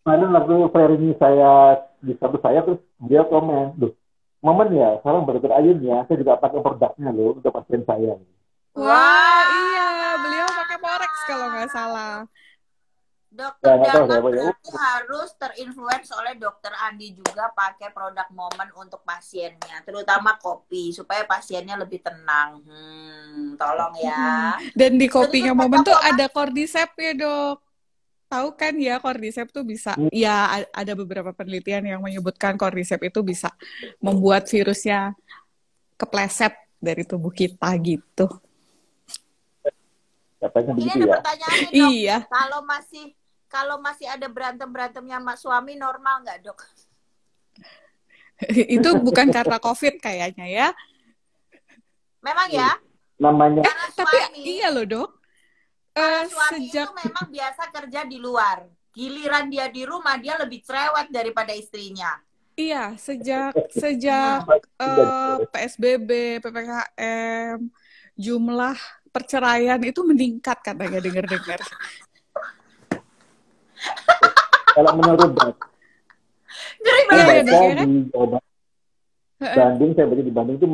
[SPEAKER 3] Kemarin waktu Ferry saya di status saya, terus dia komen, "Duh, Momen ya, sekarang Dokter Ayun ya, saya juga pakai produknya loh untuk pasien saya."
[SPEAKER 2] Wah, iya. Beliau pakai Forex kalau nggak salah.
[SPEAKER 1] Dokter
[SPEAKER 3] Ya, nggak tahu
[SPEAKER 1] Danang
[SPEAKER 3] siapa ya.
[SPEAKER 1] berarti harus terinfluence oleh Dokter Andi juga pakai produk Momen untuk pasiennya, terutama kopi supaya pasiennya lebih tenang. Tolong ya.
[SPEAKER 2] Dan di kopinya
[SPEAKER 1] Sedikit
[SPEAKER 2] Momen tuh
[SPEAKER 1] potong,
[SPEAKER 2] ada cordyceps ya, Dok. Tahu kan ya, cordyceps tuh bisa, ya ada beberapa penelitian yang menyebutkan cordyceps itu bisa membuat virusnya kepleset dari tubuh kita gitu.
[SPEAKER 3] Katanya
[SPEAKER 1] Ini
[SPEAKER 3] begitu
[SPEAKER 1] ada
[SPEAKER 3] ya.
[SPEAKER 1] pertanyaan nih, Dok.
[SPEAKER 2] Iya.
[SPEAKER 1] Kalau masih ada berantem-berantemnya sama suami, normal nggak, Dok?
[SPEAKER 2] Itu bukan karena COVID kayaknya ya.
[SPEAKER 1] Memang ya?
[SPEAKER 3] Namanya
[SPEAKER 1] Karena
[SPEAKER 2] Tapi
[SPEAKER 1] suami,
[SPEAKER 2] iya loh, Dok.
[SPEAKER 1] karena suami
[SPEAKER 2] Sejak
[SPEAKER 1] itu memang biasa kerja di luar. Giliran dia di rumah, dia lebih cerewet daripada istrinya.
[SPEAKER 2] Iya, sejak PSBB, PPKM, jumlah perceraian itu meningkat katanya dengar-dengar.
[SPEAKER 3] kalau menurut data
[SPEAKER 1] Jadi
[SPEAKER 2] Iya,
[SPEAKER 1] banget.
[SPEAKER 2] Dok, ya kan?
[SPEAKER 3] di Bandung, saya baca di Bandung itu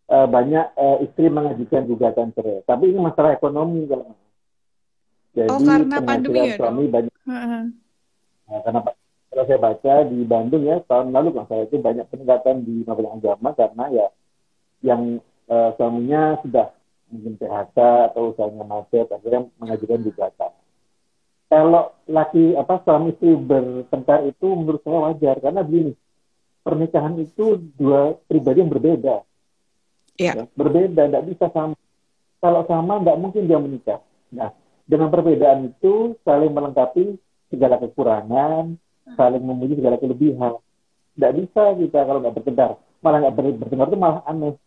[SPEAKER 3] banyak istri mengajukan gugatan cerai. Tapi ini masalah ekonomi kalau. Jadi
[SPEAKER 2] karena
[SPEAKER 3] penghasilan
[SPEAKER 2] pandemi ya,
[SPEAKER 3] suami
[SPEAKER 2] Dok?
[SPEAKER 3] banyak. Nah, karena kalau saya baca di Bandung ya tahun lalu kalau saya itu banyak peningkatan di Pengadilan Agama karena ya yang suaminya sudah mungkin PHK atau usahanya macet akhirnya mengajukan gugatan. Kalau suami istri bertengkar itu menurut saya wajar karena begini, pernikahan itu dua pribadi yang berbeda.
[SPEAKER 2] Iya.
[SPEAKER 3] Ya, berbeda, tidak bisa sama. Kalau sama, tidak mungkin dia menikah. Nah, dengan perbedaan itu saling melengkapi segala kekurangan, saling memuji segala kelebihan. Tidak bisa kita kalau nggak bertengkar. Malah nggak bertengkar itu malah aneh.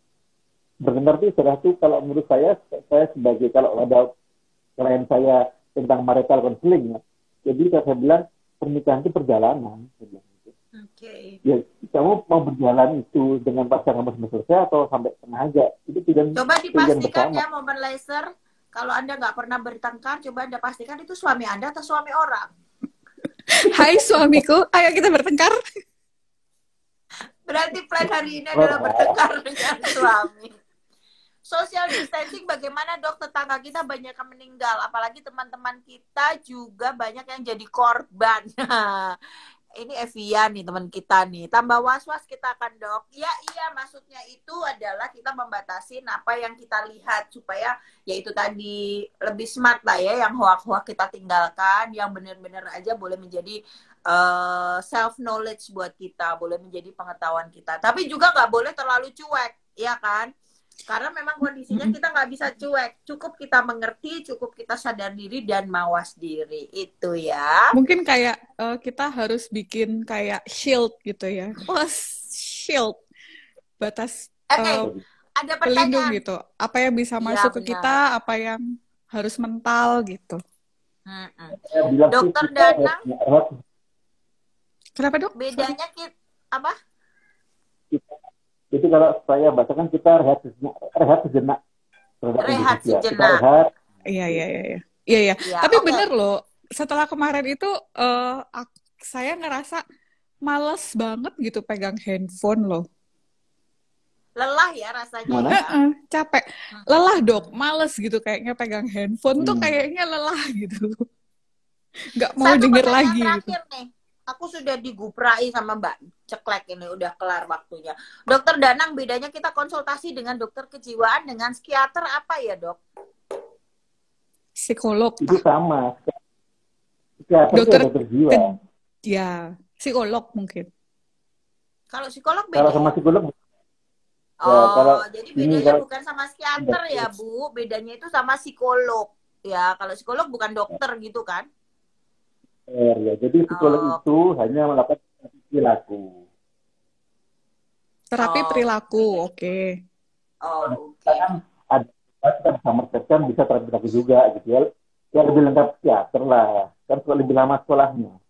[SPEAKER 3] Bertengkar itu istilah itu kalau menurut saya sebagai kalau ada klien saya tentang marital counseling ya. Jadi kalau saya bilang pernikahan itu perjalanan.
[SPEAKER 1] Oke.
[SPEAKER 3] Ya, kamu mau berjalan itu dengan pacar kamu sampai selesai atau sampai tengah aja. Itu tidak.
[SPEAKER 1] Coba dipastikan ya, Momen Laser. Kalau Anda nggak pernah bertengkar, coba Anda pastikan itu suami Anda atau suami orang.
[SPEAKER 2] Hai suamiku, ayo kita bertengkar.
[SPEAKER 1] Berarti plan hari ini adalah bertengkar dengan suami. Social distancing bagaimana, Dok? Tetangga kita banyak yang meninggal, apalagi teman-teman kita juga banyak yang jadi korban. Ini Evian nih teman kita nih. Tambah was-was kita kan, Dok. Ya iya, maksudnya itu adalah kita membatasi apa yang kita lihat supaya ya itu tadi lebih smart lah ya, yang hoak-hoak kita tinggalkan, yang benar-benar aja boleh menjadi self knowledge buat kita, boleh menjadi pengetahuan kita. Tapi juga nggak boleh terlalu cuek, ya kan? Karena memang kondisinya kita nggak bisa cuek. Cukup kita mengerti, cukup kita sadar diri dan mawas diri. Itu ya.
[SPEAKER 2] Mungkin kayak kita harus bikin kayak shield gitu ya. Oh, shield. Batas
[SPEAKER 1] ada
[SPEAKER 2] pelindung
[SPEAKER 1] pertanyaan
[SPEAKER 2] gitu. Apa yang bisa masuk ke kita, apa yang harus mental gitu.
[SPEAKER 1] Dokter Danang.
[SPEAKER 2] Kenapa, Dok?
[SPEAKER 1] Bedanya apa?
[SPEAKER 3] Itu kalau saya bacakan kita rehat sejenak.
[SPEAKER 1] Rehat sejenak.
[SPEAKER 2] Iya. Tapi bener loh, setelah kemarin itu saya ngerasa males banget gitu pegang handphone loh.
[SPEAKER 1] Lelah ya rasanya ya.
[SPEAKER 2] Capek. Lelah, Dok. Males gitu kayaknya pegang handphone tuh kayaknya lelah gitu. Nggak mau denger lagi gitu.
[SPEAKER 1] Nih. Aku sudah diguprai sama Mbak Ceklek ini, udah kelar waktunya. Dokter Danang, bedanya kita konsultasi dengan dokter kejiwaan dengan psikiater apa ya, Dok?
[SPEAKER 2] Psikolog.
[SPEAKER 3] Itu sama. Psikiater
[SPEAKER 2] dokter
[SPEAKER 3] jiwa.
[SPEAKER 2] Ya, psikolog mungkin.
[SPEAKER 1] Kalau psikolog beda.
[SPEAKER 3] Kalau sama psikolog.
[SPEAKER 1] Jadi bedanya bukan sama psikiater ya, Bu. Bedanya itu sama psikolog. Ya, kalau psikolog bukan dokter gitu kan?
[SPEAKER 3] Ya, jadi psikolog itu hanya melakukan perilaku.
[SPEAKER 2] Terapi perilaku, oke.
[SPEAKER 3] Kan ada kita bisa meresetkan, bisa terapi perilaku juga gitu ya. Ya lebih lengkap psikiater lah. Kan lebih lama sekolahnya.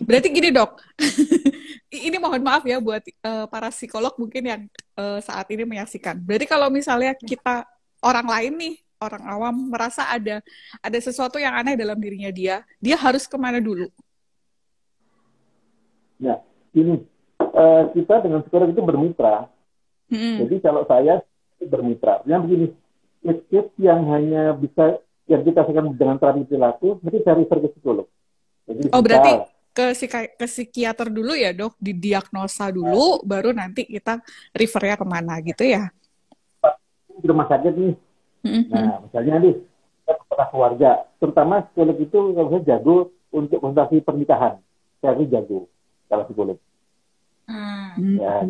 [SPEAKER 2] Berarti gini, Dok. Ini mohon maaf ya buat para psikolog mungkin yang saat ini menyaksikan. Berarti kalau misalnya kita orang lain nih orang awam merasa ada sesuatu yang aneh dalam dirinya dia harus kemana dulu?
[SPEAKER 3] Ya, ini kita dengan psikolog itu bermitra. Jadi kalau saya bermitra, yang begini, case yang hanya bisa yang kita lakukan dengan terapi perilaku, nanti saya refer ke psikolog. Jadi
[SPEAKER 2] berarti ke psikiater dulu ya dok, didiagnosa dulu, baru nanti kita refernya kemana gitu ya?
[SPEAKER 3] Di rumah sakit nih. Nah, misalnya nih, kepala keluarga, terutama psikolog itu kalau saya jago untuk konsultasi pernikahan, saya jago kalau psikolog. Ya,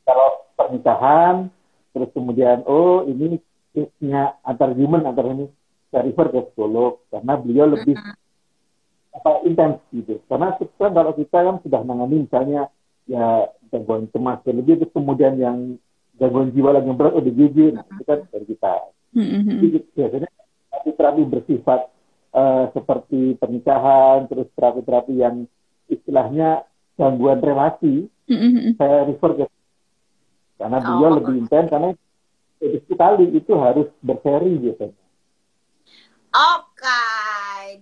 [SPEAKER 3] kalau pernikahan, terus kemudian ini case-nya antar human, antar ini, saya refer ke psikolog karena beliau lebih intens gitu. Karena kalau kita kan sudah menangani misalnya ya gangguan cemas dan lebih, terus kemudian yang gangguan jiwa lagi yang berat ODGJ, nah itu kan dari kita. Jadi biasanya terapi bersifat seperti pernikahan, terus terapi-terapi yang istilahnya gangguan relasi, saya refer ke karena beliau lebih intens, karena sekali itu harus berseri biasanya.
[SPEAKER 1] Oke,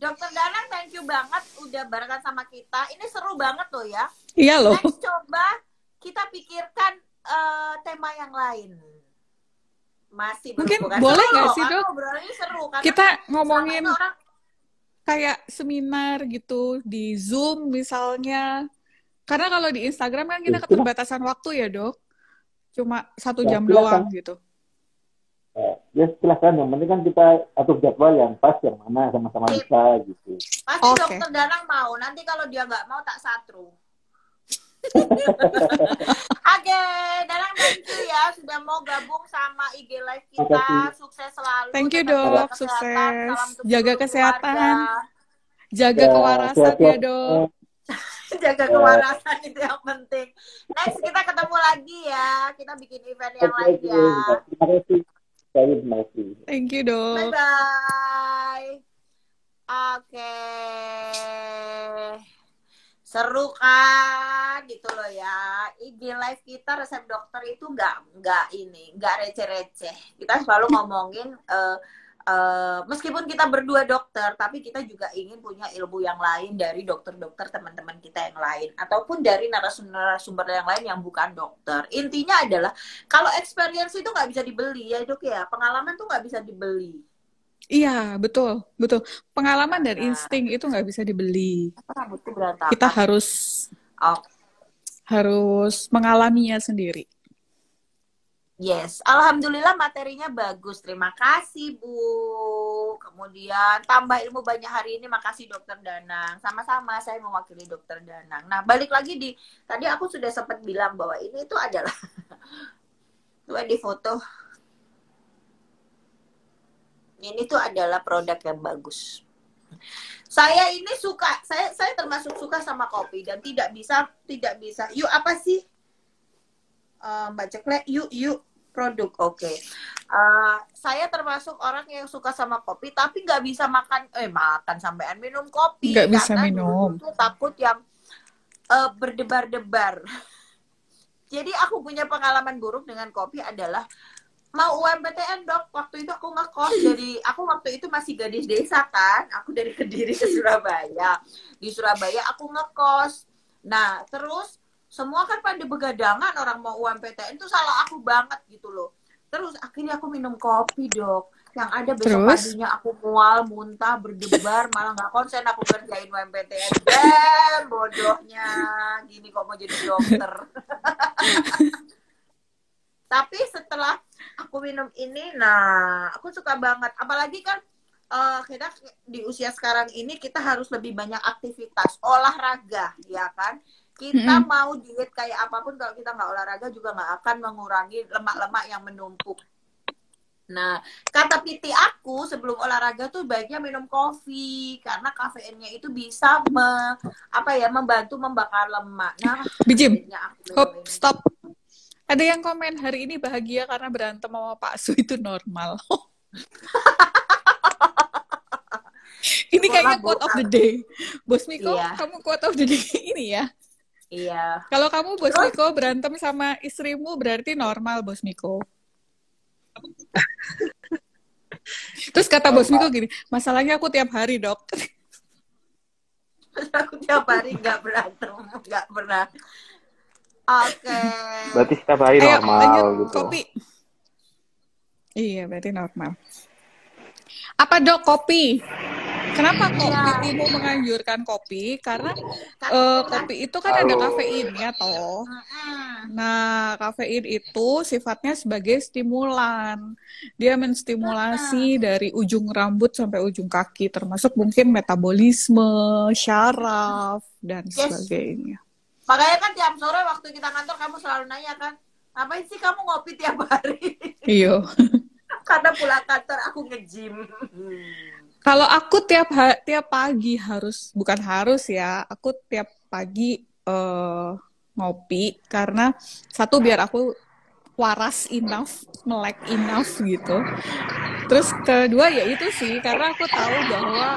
[SPEAKER 1] Dokter Danang, thank you banget udah barengan sama kita. Ini seru banget loh ya.
[SPEAKER 2] Iya loh.
[SPEAKER 1] Next coba kita pikirkan tema yang lain. Masih
[SPEAKER 2] mungkin
[SPEAKER 1] bukan
[SPEAKER 2] boleh
[SPEAKER 1] seru,
[SPEAKER 2] nggak sih dok?
[SPEAKER 1] Seru,
[SPEAKER 2] kita ngomongin kayak seminar gitu di Zoom misalnya. Karena kalau di Instagram kan kita keterbatasan waktu ya dok, cuma 1 jam doang gitu.
[SPEAKER 3] Ya silahkan, yang penting kan kita atur jadwal yang pas, yang mana sama-sama bisa gitu.
[SPEAKER 1] Pasti Dokter Danang mau, nanti kalau dia nggak mau tak satru. Oke, Danang thank you ya sudah mau gabung sama IG Live kita. Sukses selalu.
[SPEAKER 2] Thank you dok, sukses. Jaga kesehatan, jaga kewarasan ya dok.
[SPEAKER 1] Jaga kewarasan itu yang penting. Next kita ketemu lagi ya, kita bikin event yang lain ya.
[SPEAKER 3] Terima kasih.
[SPEAKER 2] Thank you dok.
[SPEAKER 1] Bye bye. Oke. Seru kan gitu loh ya. IG live kita Resep Dokter itu nggak receh-receh. Kita selalu ngomongin meskipun kita berdua dokter, tapi kita juga ingin punya ilmu yang lain dari dokter-dokter teman-teman kita yang lain, ataupun dari narasumber yang lain yang bukan dokter. Intinya adalah kalau experience itu nggak bisa dibeli ya dok ya, pengalaman tuh nggak bisa dibeli.
[SPEAKER 2] Iya betul. Pengalaman dan insting itu nggak bisa dibeli. Kita harus mengalaminya sendiri.
[SPEAKER 1] Yes, alhamdulillah materinya bagus. Terima kasih Bu. Kemudian tambah ilmu banyak hari ini. Makasih Dokter Danang. Sama-sama, saya mewakili Dokter Danang. Nah, balik lagi tadi aku sudah sempat bilang bahwa ini itu adalah tuh di foto. Ini tuh adalah produk yang bagus. Saya ini suka, saya termasuk suka sama kopi dan tidak bisa. Yuk apa sih? Mbak Cekle, yuk produk, oke. Saya termasuk orang yang suka sama kopi, tapi nggak bisa makan sampean minum kopi.
[SPEAKER 2] Nggak bisa minum.
[SPEAKER 1] Dulu tuh takut yang berdebar-debar. Jadi aku punya pengalaman buruk dengan kopi adalah mau UMPTN dok. Waktu itu aku ngekos, jadi aku waktu itu masih gadis desa kan. Aku dari Kediri ke Surabaya. Di Surabaya aku ngekos. Nah terus semua kan pada begadangan orang mau UMPTN, itu salah aku banget gitu loh. Terus akhirnya aku minum kopi dok. Yang ada besok paginya aku mual, muntah, berdebar, malah nggak konsen aku kerjain UMPTN. Bodohnya. Gini kok mau jadi dokter. Tapi setelah aku minum ini, nah aku suka banget. Apalagi kan kita di usia sekarang ini kita harus lebih banyak aktivitas, olahraga, ya kan? Kita mau diet kayak apapun, kalau kita nggak olahraga juga nggak akan mengurangi lemak-lemak yang menumpuk. Nah, kata PT aku sebelum olahraga tuh baiknya minum kopi karena kafeinnya itu bisa membantu membakar lemak. Nah,
[SPEAKER 2] Bijim, stop. Ada yang komen hari ini bahagia karena berantem sama Pak Su itu normal. Ini kayaknya quote of the day. Bos Miko, kamu quote of the day ini ya?
[SPEAKER 1] Iya.
[SPEAKER 2] Kalau kamu Bos Miko berantem sama istrimu berarti normal Bos Miko. Terus kata bos Miko gini, masalahnya aku tiap hari, Dok.
[SPEAKER 1] Aku tiap hari nggak berantem, nggak pernah. Oke.
[SPEAKER 4] Berarti setiap hari
[SPEAKER 2] Ayo,
[SPEAKER 4] normal
[SPEAKER 2] lanjut
[SPEAKER 4] gitu.
[SPEAKER 2] kopi. Iya, berarti normal. Apa, Dok, kopi? Kenapa kok
[SPEAKER 1] Iya.
[SPEAKER 2] PT-mu menganjurkan kopi? Karena kopi itu kan ada kafeinnya, toh. Nah, kafein itu sifatnya sebagai stimulan. Dia menstimulasi dari ujung rambut sampai ujung kaki, termasuk mungkin metabolisme, syaraf, dan sebagainya.
[SPEAKER 1] Makanya kan tiap sore waktu kita kantor kamu selalu nanya kan, ngapain sih kamu ngopi tiap hari?
[SPEAKER 2] Iya.
[SPEAKER 1] Karena pulang kantor aku nge-gym.
[SPEAKER 2] Kalau aku tiap pagi bukan harus ya, aku tiap pagi ngopi karena satu biar aku waras enough, melek enough gitu. Terus kedua ya itu sih, karena aku tahu bahwa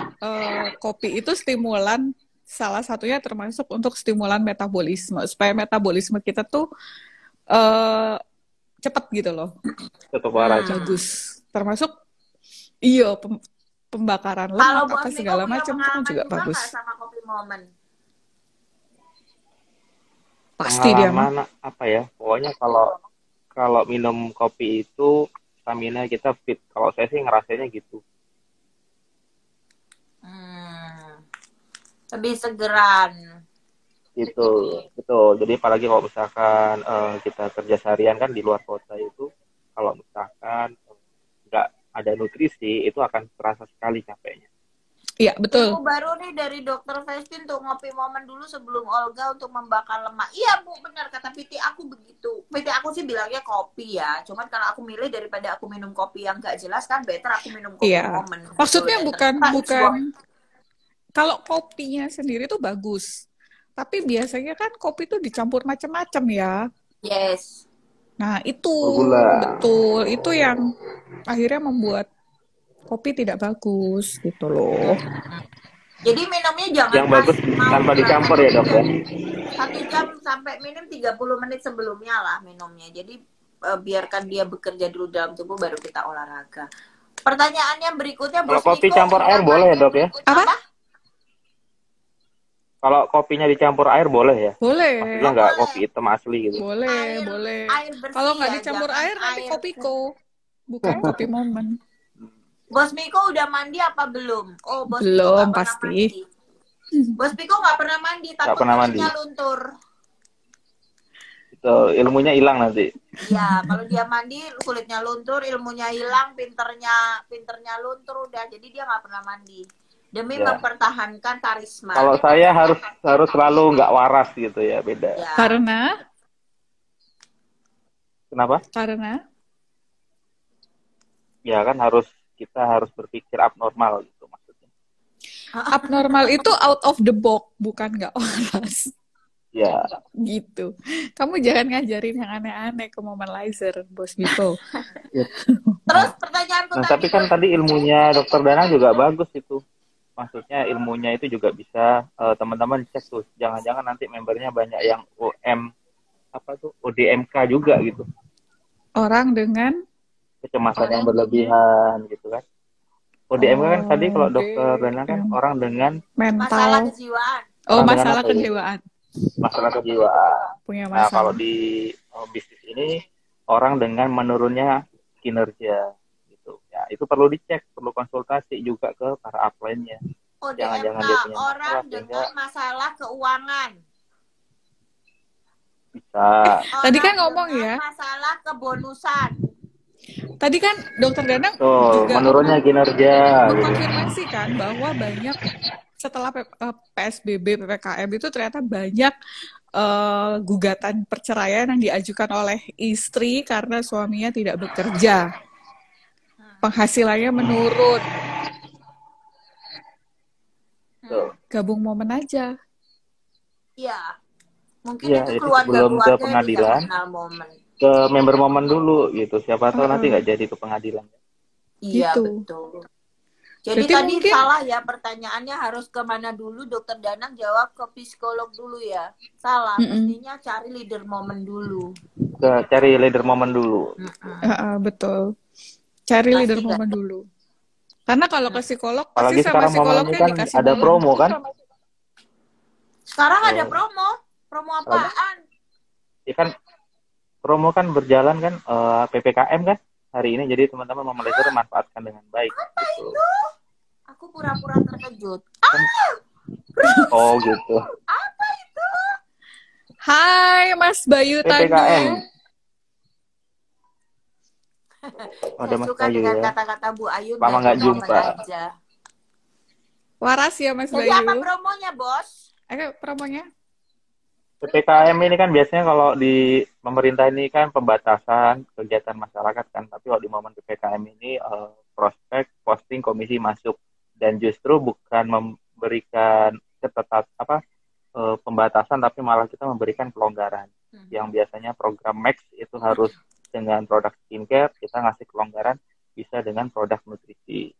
[SPEAKER 2] kopi itu stimulan, salah satunya termasuk untuk stimulan metabolisme, supaya metabolisme kita tuh cepat gitu loh.
[SPEAKER 4] Tetap waras.
[SPEAKER 2] Bagus. Termasuk pembakaran lemak apa segala macam itu juga bagus.
[SPEAKER 1] Sama kopi Moment.
[SPEAKER 2] Pasti dia
[SPEAKER 4] Pengalaman apa ya? Pokoknya kalau minum kopi itu stamina kita fit. Kalau saya sih ngerasainnya gitu.
[SPEAKER 1] Lebih segeran.
[SPEAKER 4] Gitu, betul. Jadi apalagi kalau misalkan kita kerja seharian kan di luar kota itu, kalau misalkan nggak ada nutrisi, itu akan terasa sekali capeknya.
[SPEAKER 2] Iya, betul.
[SPEAKER 1] Ilmu baru nih dari Dokter Vestin tuh, ngopi Moment dulu sebelum olga untuk membakar lemak. Iya Bu, benar kata PT aku begitu. PT aku sih bilangnya kopi ya. Cuman kalau aku milih daripada aku minum kopi yang nggak jelas kan, better aku minum kopi Moment.
[SPEAKER 2] Maksudnya bukan kalau kopinya sendiri tuh bagus. Tapi biasanya kan kopi tuh dicampur macam-macam ya.
[SPEAKER 1] Yes.
[SPEAKER 2] Nah, itu
[SPEAKER 4] Gula.
[SPEAKER 2] betul. Itu yang akhirnya membuat kopi tidak bagus gitu loh.
[SPEAKER 1] Jadi minumnya jangan
[SPEAKER 4] yang bagus tanpa dicampur ya, Dok ya.
[SPEAKER 1] 1 jam sampai minim 30 menit sebelumnya lah minumnya. Jadi biarkan dia bekerja dulu dalam tubuh baru kita olahraga. Pertanyaannya berikutnya,
[SPEAKER 4] kalau kopi campur air boleh ya, Dok ya?
[SPEAKER 2] Apa?
[SPEAKER 4] Kalau kopinya dicampur air boleh ya?
[SPEAKER 2] Boleh.
[SPEAKER 4] Maksudnya nggak kopi hitam asli gitu?
[SPEAKER 2] Boleh. Kalau nggak dicampur air nanti kopiko, bukan kopi Moment.
[SPEAKER 1] Bos Miko udah mandi apa belum? Oh, Bos
[SPEAKER 2] belum
[SPEAKER 1] Miko
[SPEAKER 2] pasti.
[SPEAKER 1] Bos Miko nggak pernah mandi, takut kulitnya luntur.
[SPEAKER 4] Itu ilmunya hilang nanti.
[SPEAKER 1] Iya, kalau dia mandi kulitnya luntur, ilmunya hilang, pinternya luntur udah. Jadi dia nggak pernah mandi. Demi mempertahankan karisma.
[SPEAKER 4] Kalau saya harus selalu nggak waras gitu ya, beda.
[SPEAKER 1] Ya.
[SPEAKER 2] Karena?
[SPEAKER 4] Kenapa?
[SPEAKER 2] Karena?
[SPEAKER 4] Ya kan kita harus berpikir abnormal gitu maksudnya.
[SPEAKER 2] Abnormal itu out of the box, bukan nggak waras.
[SPEAKER 4] Ya.
[SPEAKER 2] Gitu. Kamu jangan ngajarin yang aneh-aneh ke Momentizer, Bos Miko.
[SPEAKER 1] Terus pertanyaanku
[SPEAKER 4] tapi kan tadi ilmunya Dokter Dana juga bagus itu. Maksudnya ilmunya itu juga bisa teman-teman cek tuh. Jangan-jangan nanti membernya banyak yang ODMK juga gitu.
[SPEAKER 2] Orang dengan
[SPEAKER 4] kecemasan yang berlebihan gitu kan. ODMK kan tadi kalau Dokter Dana kan orang dengan
[SPEAKER 1] masalah kejiwaan.
[SPEAKER 2] Masalah kejiwaan.
[SPEAKER 4] Masalah kejiwaan.
[SPEAKER 2] Punya masalah.
[SPEAKER 4] Nah, kalau di bisnis ini orang dengan menurunnya kinerja. Ya, itu perlu dicek, perlu konsultasi juga ke para upline-nya.
[SPEAKER 1] Jangan-jangan dia punya orang dengan masalah keuangan.
[SPEAKER 4] Bisa.
[SPEAKER 2] Tadi kan ngomong ya.
[SPEAKER 1] Masalah kebonusan.
[SPEAKER 2] Tadi kan Dokter Danang
[SPEAKER 4] juga menurunnya kinerja.
[SPEAKER 2] Mengkonfirmasi kan bahwa banyak setelah PSBB, PPKM itu ternyata banyak gugatan perceraian yang diajukan oleh istri karena suaminya tidak bekerja. Penghasilannya menurun. Gabung Momen aja.
[SPEAKER 1] Iya. Mungkin itu keluarga-keluarga
[SPEAKER 4] ke pengadilan. Ke member Momen dulu gitu. Siapa tahu nanti nggak jadi ke pengadilan.
[SPEAKER 1] Iya, gitu. Betul. Jadi tadi mungkin salah ya pertanyaannya, harus kemana dulu? Dokter Danang jawab ke psikolog dulu ya. Salah. Mestinya cari leader Momen dulu.
[SPEAKER 4] Cari leader Momen dulu.
[SPEAKER 2] Betul. Cari leader Momen dulu. Karena kalau ke psikolog, pasti
[SPEAKER 4] Apalagi
[SPEAKER 2] sama
[SPEAKER 4] sekarang momen ini
[SPEAKER 2] psikolognya
[SPEAKER 4] kan
[SPEAKER 2] dikasih
[SPEAKER 4] ada promo kan.
[SPEAKER 1] Sekarang ada
[SPEAKER 4] Oh,
[SPEAKER 1] promo. Promo apaan?
[SPEAKER 4] ya kan promo kan berjalan kan PPKM kan hari ini, jadi teman-teman mau belajar manfaatkan dengan baik
[SPEAKER 1] Apa
[SPEAKER 4] gitu.
[SPEAKER 1] itu? Aku pura-pura terkejut.
[SPEAKER 4] Kan, oh gitu.
[SPEAKER 1] Apa itu?
[SPEAKER 2] Hai Mas Bayu
[SPEAKER 4] PPKM.
[SPEAKER 2] Tandu.
[SPEAKER 4] Ada
[SPEAKER 1] Saya
[SPEAKER 4] Mas
[SPEAKER 1] suka
[SPEAKER 4] Bayu
[SPEAKER 1] dengan
[SPEAKER 4] ya.
[SPEAKER 1] kata-kata Bu Ayu,
[SPEAKER 4] Lama
[SPEAKER 1] nggak
[SPEAKER 4] nggak
[SPEAKER 1] cuma
[SPEAKER 4] jumpa.
[SPEAKER 1] aja.
[SPEAKER 2] Waras ya Mas
[SPEAKER 1] Jadi apa
[SPEAKER 2] Bayu.
[SPEAKER 1] promonya, Bos?
[SPEAKER 2] Ayo promonya.
[SPEAKER 4] PPKM ini kan biasanya kalau di pemerintah ini kan pembatasan kegiatan masyarakat kan, tapi kalau di momen PPKM ini prospek posting komisi masuk, dan justru bukan memberikan ketat pembatasan, tapi malah kita memberikan pelonggaran. Yang biasanya program Max itu harus dengan produk skincare, kita ngasih kelonggaran bisa dengan produk nutrisi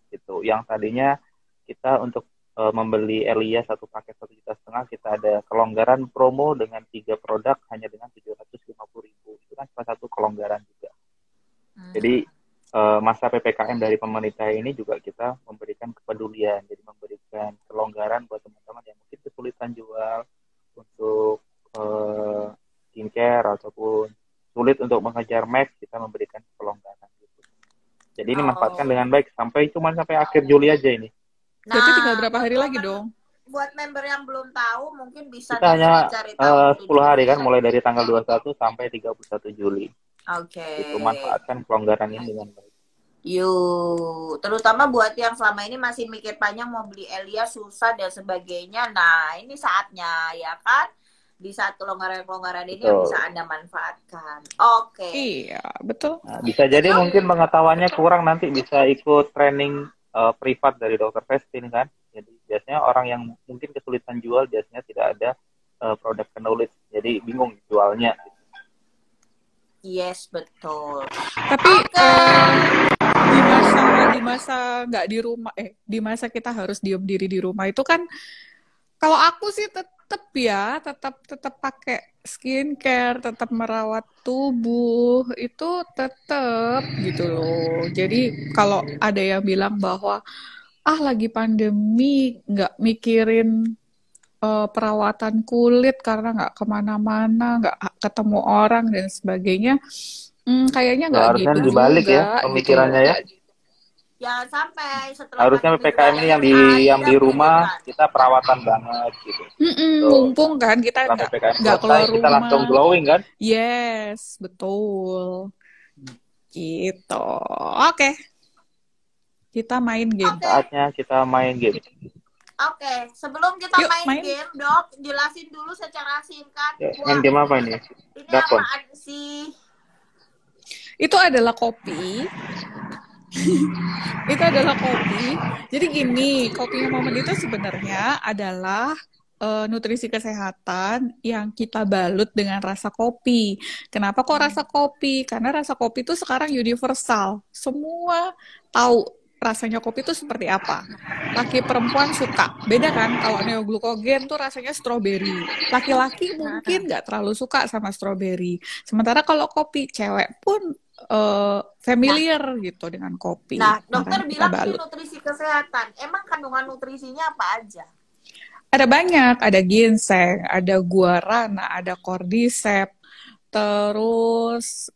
[SPEAKER 4] gitu. Yang tadinya kita untuk membeli Elia satu paket 1,5 juta, kita ada kelonggaran promo dengan 3 produk hanya dengan 750.000. Itu kan salah satu kelonggaran juga. Jadi masa PPKM dari pemerintah ini juga kita memberikan kepedulian, jadi memberikan kelonggaran buat teman-teman yang mungkin kesulitan jual untuk skincare ataupun sulit untuk mengejar Max, kita memberikan kelonggaran gitu. Jadi ini manfaatkan dengan baik sampai akhir Juli aja ini.
[SPEAKER 2] Berarti tinggal berapa hari lagi dong?
[SPEAKER 1] Buat member yang belum tahu, mungkin bisa
[SPEAKER 4] Kita hanya
[SPEAKER 1] cari tahu
[SPEAKER 4] 10 hari kan, mulai dari tanggal 21 sampai 31 Juli.
[SPEAKER 1] Oke.
[SPEAKER 4] Itu manfaatkan kelonggaran ini dengan baik.
[SPEAKER 1] Yuk, terutama buat yang selama ini masih mikir panjang mau beli Elia susah dan sebagainya. Nah, ini saatnya ya kan? Di saat kelonggaran-kelonggaran ini yang bisa Anda manfaatkan. Oke.
[SPEAKER 2] Iya, betul.
[SPEAKER 4] Nah, bisa jadi mungkin pengetahuannya kurang, nanti bisa ikut training privat dari Dokter Vestin kan. Jadi biasanya orang yang mungkin kesulitan jual biasanya tidak ada produk knowledge, jadi bingung jualnya.
[SPEAKER 1] Yes, betul.
[SPEAKER 2] Tapi di masa nggak di rumah, di masa kita harus diem diri di rumah itu kan, kalau aku sih tetap pakai skincare, tetap merawat tubuh, itu tetap gitu loh. Jadi kalau ada yang bilang bahwa lagi pandemi nggak mikirin perawatan kulit karena nggak kemana-mana, nggak ketemu orang dan sebagainya, kayaknya nggak
[SPEAKER 4] Harusnya
[SPEAKER 2] gitu
[SPEAKER 4] dibalik
[SPEAKER 2] juga,
[SPEAKER 4] ya pemikirannya
[SPEAKER 2] gitu.
[SPEAKER 4] Ya.
[SPEAKER 1] Jangan sampai setelah
[SPEAKER 4] Harusnya PPKM ini yang di rumah kita perawatan banget gitu.
[SPEAKER 2] Mumpung kan kita nggak keluar rumah,
[SPEAKER 4] kita langsung glowing kan?
[SPEAKER 2] Yes, betul. Gitu. Oke. Kita main game.
[SPEAKER 4] Saatnya kita main game.
[SPEAKER 1] Oke, sebelum kita main game, Dok, jelasin dulu secara singkat.
[SPEAKER 4] Main game apa ini?
[SPEAKER 1] Ini apaan sih?
[SPEAKER 2] Itu adalah kopi. Itu adalah kopi. Jadi gini, kopinya Momen itu sebenarnya adalah nutrisi kesehatan yang kita balut dengan rasa kopi. Kenapa kok rasa kopi? Karena rasa kopi itu sekarang universal. Semua tahu rasanya kopi itu seperti apa. Laki perempuan suka. Beda kan, kalau neoglukogen tuh rasanya stroberi. Laki-laki mungkin nggak terlalu suka sama stroberi. Sementara kalau kopi, cewek pun familiar gitu dengan kopi.
[SPEAKER 1] Nah, dokter bilang ini nutrisi kesehatan. Emang kandungan nutrisinya apa aja?
[SPEAKER 2] Ada banyak, ada ginseng, ada guarana, ada cordyceps, terus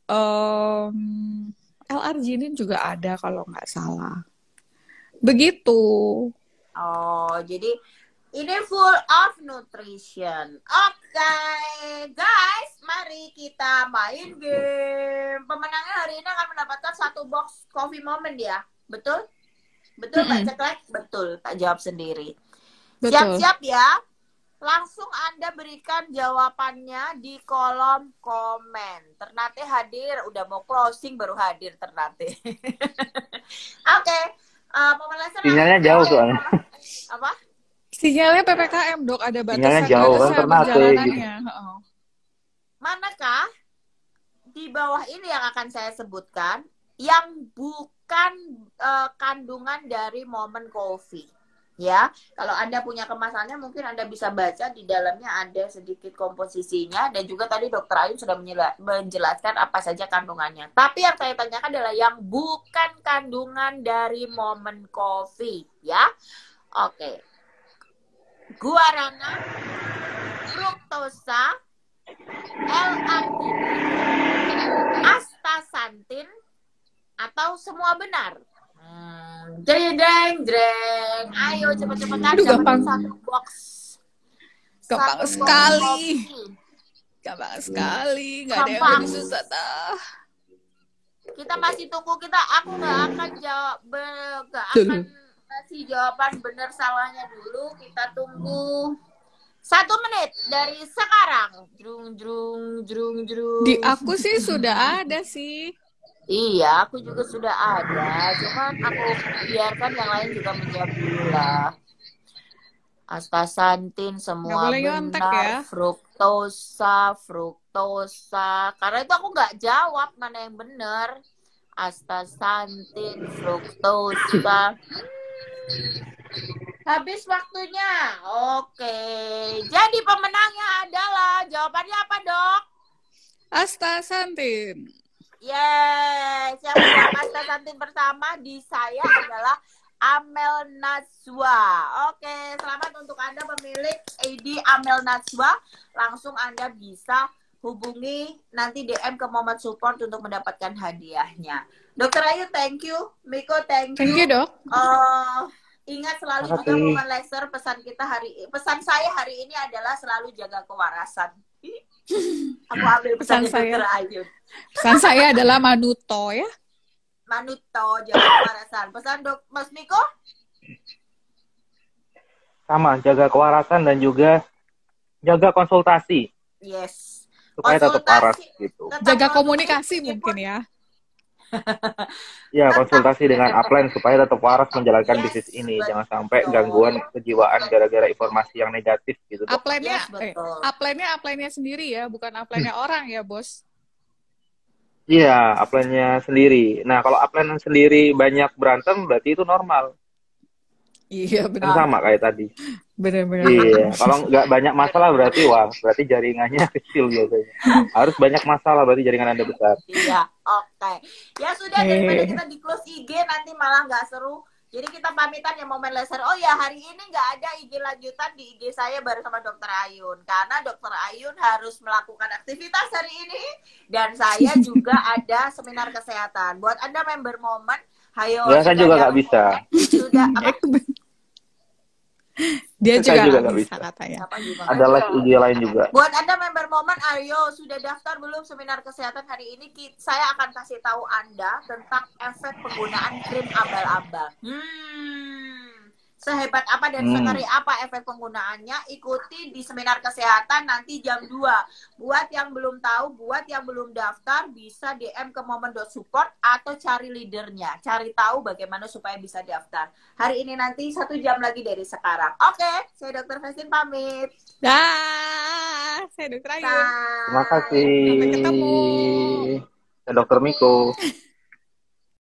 [SPEAKER 2] L-arginin juga ada kalau nggak salah. Begitu.
[SPEAKER 1] Oh, jadi ini full of nutrition. Oke, guys, mari kita main game. Pemenangnya hari ini akan mendapatkan 1 box Coffee Moment ya. Betul? Betul, Pak Ceklek? Betul, tak jawab sendiri. Siap-siap ya. Langsung Anda berikan jawabannya di kolom komen. Ternate hadir, udah mau closing baru hadir Ternate. Oke.
[SPEAKER 4] Sinyalnya jauh soalnya.
[SPEAKER 1] Apa?
[SPEAKER 2] Sinyalnya PPKM, Dok, ada batasan
[SPEAKER 1] perjalanannya. Gitu. Manakah di bawah ini yang akan saya sebutkan yang bukan kandungan dari Momen Coffee? Ya, kalau Anda punya kemasannya mungkin Anda bisa baca di dalamnya ada sedikit komposisinya dan juga tadi Dokter Ayu sudah menjelaskan apa saja kandungannya. Tapi yang saya tanyakan adalah yang bukan kandungan dari Moment Coffee, ya. Oke. Guarana, fruktosa, L-arginine, astaxanthin, atau semua benar? Jreng, jreng. Ayo cepet-cepetan
[SPEAKER 2] Aduh,
[SPEAKER 1] dapetin
[SPEAKER 2] gampang.
[SPEAKER 1] satu box.
[SPEAKER 2] Gampang
[SPEAKER 1] Satu box
[SPEAKER 2] sekali.
[SPEAKER 1] kopi.
[SPEAKER 2] Gampang sekali. Nggak ada yang
[SPEAKER 1] Gampang.
[SPEAKER 2] lebih susah, tah.
[SPEAKER 1] Kita masih tunggu aku nggak akan jawab, nggak akan kasih jawaban benar salahnya dulu. Kita tunggu 1 menit dari sekarang. Jrung, jrung, jrung, jrung.
[SPEAKER 2] Di aku sih sudah ada sih.
[SPEAKER 1] Iya, aku juga sudah ada. Cuman aku biarkan yang lain juga menjawab dulu lah. Astaxanthin semua
[SPEAKER 2] boleh nyontek
[SPEAKER 1] benar.
[SPEAKER 2] ya.
[SPEAKER 1] Fruktosa. Karena itu aku nggak jawab mana yang benar. Astaxanthin, fruktosa. Habis waktunya. Oke. Jadi pemenangnya adalah jawabannya apa, Dok?
[SPEAKER 2] Astaxanthin.
[SPEAKER 1] Yes, yang menjawab astaxanthin pertama di saya adalah Amel Najwa. Oke, selamat untuk Anda pemilik ID Amel Najwa. Langsung Anda bisa hubungi nanti DM ke Moment Support untuk mendapatkan hadiahnya. Dokter Ayu, thank you. Miko, thank you.
[SPEAKER 2] Thank you, Dok.
[SPEAKER 1] Ingat selalu juga Moment Laser, pesan saya hari ini adalah selalu jaga kewarasan. Aku ambil pesan Dokter Ayu.
[SPEAKER 2] Pesan saya adalah Manuto ya.
[SPEAKER 1] Manuto, jaga kewarasan. Pesan Mas Miko?
[SPEAKER 4] Sama, jaga kewarasan dan juga jaga konsultasi.
[SPEAKER 1] Yes.
[SPEAKER 4] Supaya tetap waras gitu.
[SPEAKER 2] Jaga komunikasi mungkin ya.
[SPEAKER 4] Ya, konsultasi dengan upline supaya tetap waras menjalankan bisnis ini. Jangan sampai gangguan kejiwaan gara-gara informasi yang negatif gitu.
[SPEAKER 2] Upline-nya sendiri ya, bukan upline-nya orang ya, Bos.
[SPEAKER 4] Iya, upline-nya sendiri. Nah, kalau upline sendiri banyak berantem berarti itu normal.
[SPEAKER 2] Iya, benar.
[SPEAKER 4] Kan sama kayak tadi.
[SPEAKER 2] Benar-benar.
[SPEAKER 4] Iya, kalau nggak banyak masalah berarti jaringannya kecil biasanya. Harus banyak masalah berarti jaringan Anda besar.
[SPEAKER 1] Iya, oke. Ya sudah, daripada kita di close IG nanti malah nggak seru. Jadi kita pamitan ya Moment Laser. Oh ya, hari ini nggak ada IG lanjutan di IG saya baru sama Dokter Ayun. Karena Dokter Ayun harus melakukan aktivitas hari ini. Dan saya juga ada seminar kesehatan. Buat Anda member Moment, hayo.
[SPEAKER 4] Ya, saya juga nggak bisa.
[SPEAKER 1] Sudah, apa?
[SPEAKER 2] Dia juga nggak bisa katanya.
[SPEAKER 4] Ada live IG lain juga.
[SPEAKER 1] Buat Anda member Moment, ayo sudah daftar belum seminar kesehatan hari ini? Saya akan kasih tahu Anda tentang efek penggunaan krim abal-abal. Sehebat apa dan sengeri apa efek penggunaannya? Ikuti di seminar kesehatan nanti jam 2. Buat yang belum tahu, buat yang belum daftar, bisa DM ke Moment.support atau cari leadernya. Cari tahu bagaimana supaya bisa daftar. Hari ini nanti 1 jam lagi dari sekarang. Oke, saya Dr. Vestin pamit.
[SPEAKER 2] Dah, saya Dokter Ayu.
[SPEAKER 4] Terima kasih.
[SPEAKER 2] Sampai ketemu.
[SPEAKER 4] Saya Dr. Miko.